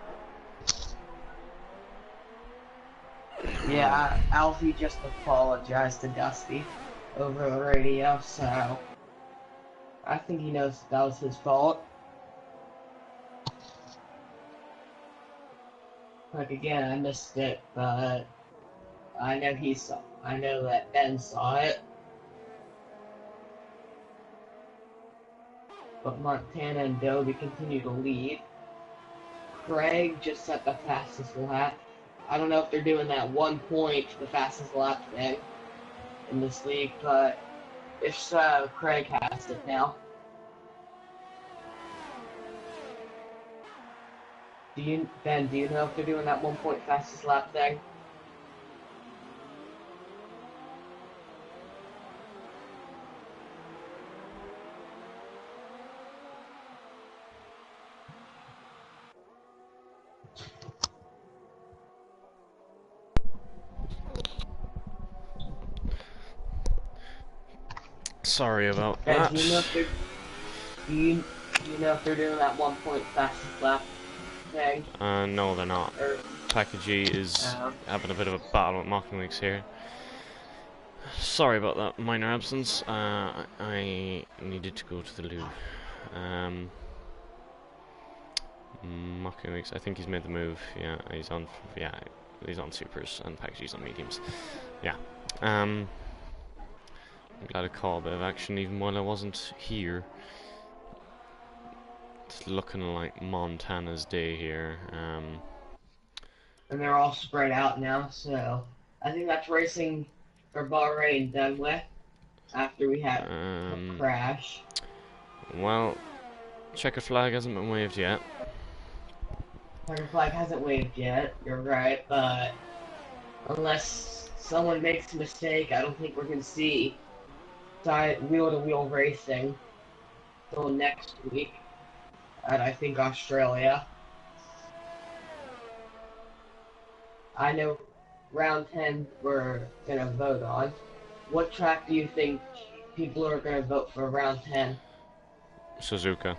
Speaker 2: Yeah, Alfie just apologized to Dusty over the radio, so I think he knows that was his fault. Like again, I missed it, but I know that Ben saw it. but Montana and Dobie continue to lead. Craig just set the fastest lap. I don't know if they're doing that 1 point for the fastest lap thing in this league, but if so, Craig has it now. Ben, do you know if they're doing that 1 point fastest lap thing?
Speaker 1: Sorry about
Speaker 2: Ben,
Speaker 1: that.
Speaker 2: do you know if they're do you know if they're doing that 1 point fastest lap thing?
Speaker 1: No, they're not.
Speaker 2: Or
Speaker 1: Package G is having a bit of a battle with Mocking Weeks here. Sorry about that minor absence. I needed to go to the loo. Mocking Weeks, I think he's made the move. Yeah, he's on. Yeah, he's on supers and Package G's on mediums. Yeah. I'm glad I caught a bit of action even while I wasn't here. It's looking like Montana's day here.
Speaker 2: and they're all spread out now, so I think that's racing for Bahrain done with after we had a crash.
Speaker 1: Well, checkered flag hasn't been waved yet.
Speaker 2: Checkered flag hasn't waved yet, you're right, but unless someone makes a mistake, I don't think we're going to see wheel-to-wheel racing until next week at, I think, Australia. I know round 10 we're going to vote on. What track do you think people are going to vote for round 10?
Speaker 1: Suzuka.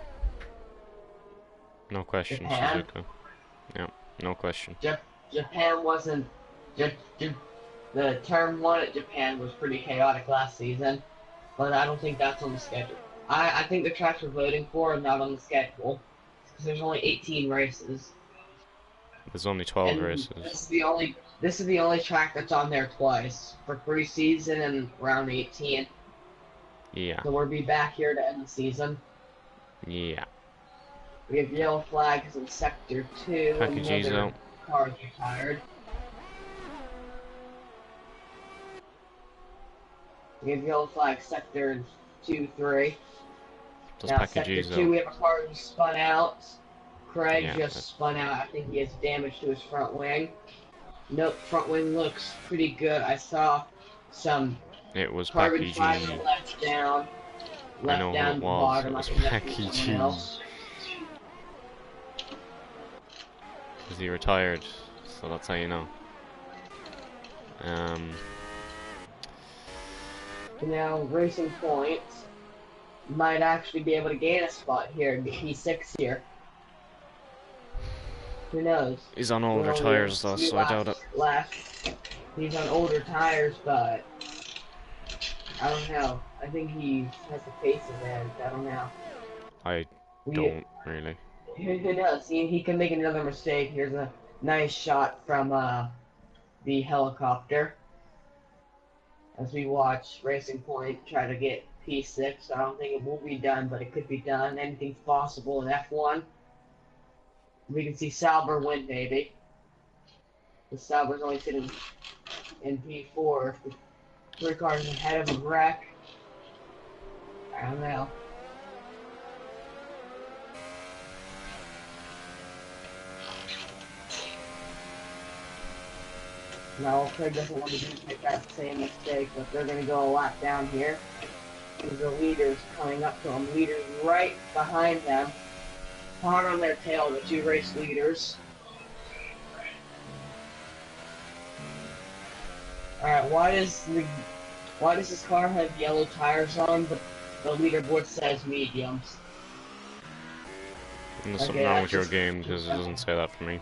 Speaker 1: No question,
Speaker 2: Japan?
Speaker 1: Suzuka. Yeah, no question.
Speaker 2: Japan wasn't... The turn 1 at Japan was pretty chaotic last season, but I don't think that's on the schedule. I think the tracks we're voting for are not on the schedule, because there's only 18 races.
Speaker 1: There's only 12
Speaker 2: And
Speaker 1: races.
Speaker 2: This is the only track that's on there twice, for pre-season and round 18.
Speaker 1: Yeah.
Speaker 2: So we'll be back here to end the season.
Speaker 1: Yeah.
Speaker 2: We have yellow flags in sector 2.
Speaker 1: Package G's out.
Speaker 2: Cars retired. We have yellow flag sector 2, 3.
Speaker 1: Does
Speaker 2: Now
Speaker 1: Package
Speaker 2: sector
Speaker 1: G's
Speaker 2: 2
Speaker 1: out.
Speaker 2: we have a car who spun out. Craig
Speaker 1: Yeah.
Speaker 2: just spun out. I think he has damage to his front wing. Nope, front wing looks pretty good. I saw some
Speaker 1: It was
Speaker 2: carbon
Speaker 1: Package G.
Speaker 2: fiber left down.
Speaker 1: I know
Speaker 2: Left down
Speaker 1: who it
Speaker 2: the
Speaker 1: was.
Speaker 2: bottom.
Speaker 1: It
Speaker 2: I
Speaker 1: was
Speaker 2: think that's
Speaker 1: Package
Speaker 2: someone
Speaker 1: G.
Speaker 2: else.
Speaker 1: Because he retired, so that's how you know.
Speaker 2: Now, Racing Point might actually be able to gain a spot here and get P6 here. Who knows?
Speaker 1: He's on older tires though, so I doubt it.
Speaker 2: He's on older tires, but I don't know. I think he has the pace advantage. I don't know.
Speaker 1: I don't really.
Speaker 2: Who knows? He can make another mistake. Here's a nice shot from the helicopter as we watch Racing Point try to get P6. I don't think it will be done, but it could be done. Anything's possible in F1. We can see Sauber win, maybe. The Sauber's only sitting in P4. If the 3 cars ahead of him wreck, I don't know. Now, Craig doesn't want to make that same mistake, but they're going to go a lap down here. There's the leaders coming up to them. Leaders right behind them. Hard on their tail, the 2 race leaders. Alright, why does this car have yellow tires on, but the leaderboard says mediums?
Speaker 1: And there's something wrong with your game, because it doesn't say that for me.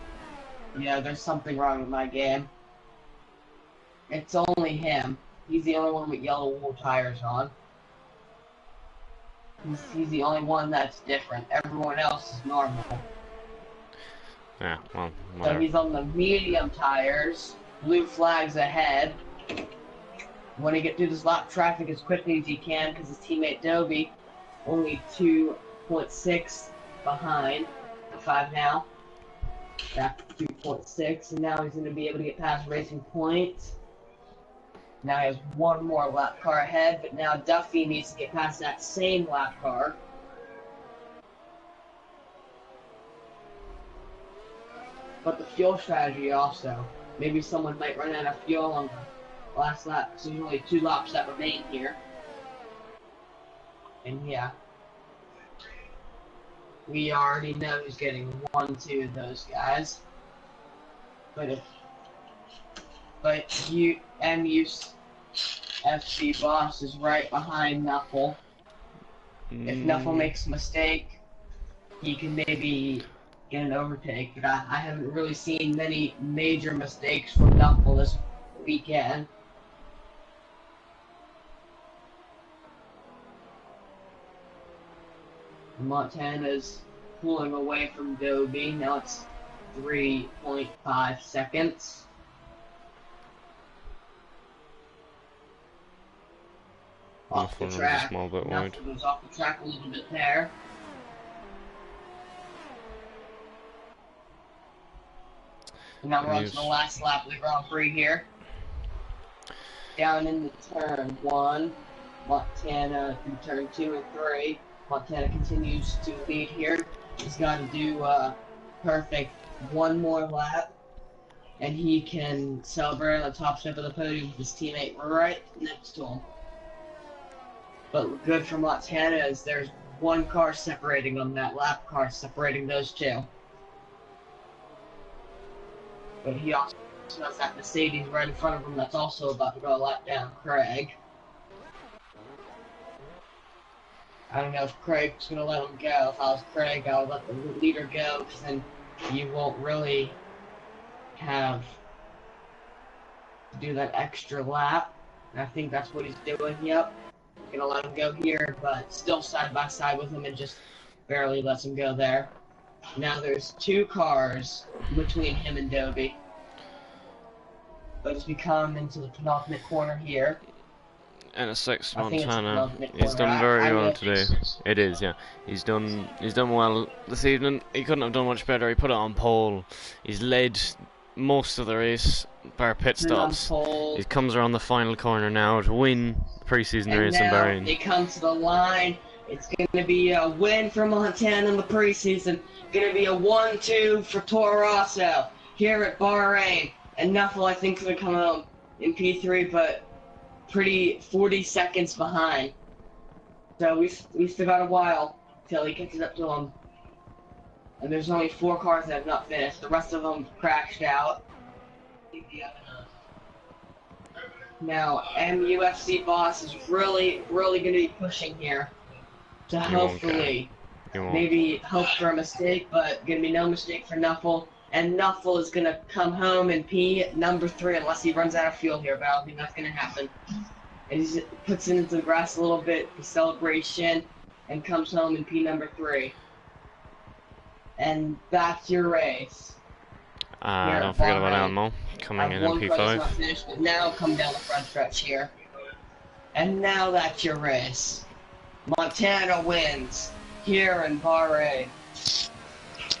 Speaker 2: Yeah, there's something wrong with my game. It's only him. He's the only one with yellow wool tires on. He's the only one that's different. Everyone else is normal.
Speaker 1: Yeah, well,
Speaker 2: So
Speaker 1: whatever.
Speaker 2: he's on the medium tires. Blue flags ahead. Want to get through this lap traffic as quickly as he can because his teammate Dobie only 2 2.6 behind. 5 now. Back to 2.6, and now he's going to be able to get past Racing Point. Now he has one more lap car ahead, but now Duffy needs to get past that same lap car. But the fuel strategy also. Maybe someone might run out of fuel on the last lap, because there's only 2 laps that remain here. And yeah. We already know who's getting 1, 2 of those guys. But FC Boss is right behind Knuffle. If Knuffle makes a mistake, he can maybe get an overtake. But I haven't really seen many major mistakes from Knuffle this weekend. Montana's pulling away from Dobie. Now it's 3.5 seconds. Off the track.
Speaker 1: Small bit
Speaker 2: wide. Goes off the track a little bit there. And now we're on to the last lap of the Grand Prix here. Down into turn 1. Montana through turn 2 and 3. Montana continues to lead here. He's got to do perfect 1 more lap, and he can celebrate on the top step of the podium with his teammate right next to him. But good for Montana is there's 1 car separating them, that lap car separating those 2. But he also has that Mercedes right in front of him that's also about to go a lap down Craig. I don't know if Craig's going to let him go. If I was Craig, I would let the leader go, because then you won't really have to do that extra lap. And I think that's what he's doing. Yep. Going to let him go here, but still side by side with him and just barely lets him go there. Now there's 2 cars between him and Dobie. But as we come into the penultimate corner here,
Speaker 1: NSX Montana, he's done very well today. It is, yeah. He's done well this evening. He couldn't have done much better. He put it on pole. He's led most of the race, bar pit stops. He comes around the final corner now to win the preseason race in Bahrain.
Speaker 2: He comes to the line. It's going to be a win for Montana in the preseason. Going to be a 1-2 for Toro Rosso here at Bahrain. And Knuffle, I think, is going to come home in P3, but pretty 40 seconds behind. So we still got a while till he catches up to him. And there's only 4 cars that have not finished. The rest of them crashed out. Now, MUFC Boss is really going to be pushing here to hopefully maybe hope for a mistake, but going to be no mistake for Knuffle. And Knuffle is going to come home in P number 3 unless he runs out of fuel here, but I don't think that's going to happen. And he puts it into the grass a little bit for celebration and comes home in P number 3. And that's your race.
Speaker 1: Don't forget about Elmo coming in P5.
Speaker 2: Not finished, but now come down the front stretch here. And now that's your race. Montana wins here in Bahrain.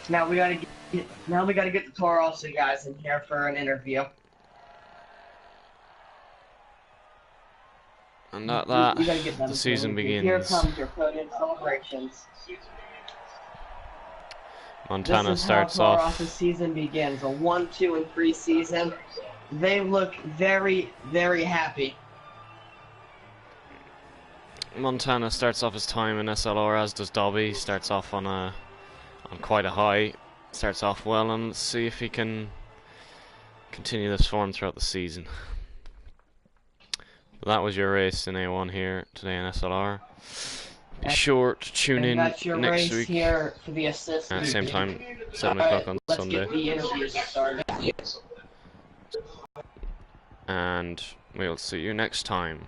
Speaker 2: Now we gotta get the Toro Rosso guys in here for an interview.
Speaker 1: And the season begins.
Speaker 2: Here comes your podium celebrations.
Speaker 1: Montana starts off.
Speaker 2: Toro Rosso season begins. A 1, 2, and 3 season. They look very, very happy.
Speaker 1: Montana starts off his time in SLR, as does Dobby. Starts off on quite a high. Starts off well, and let's see if he can continue this form throughout the season. That was your race in A1 here today in SLR. Be sure to tune in next week
Speaker 2: here for the assist
Speaker 1: at the same time, 7 o'clock on Sunday.
Speaker 2: Get the interviews started.
Speaker 1: And we'll see you next time.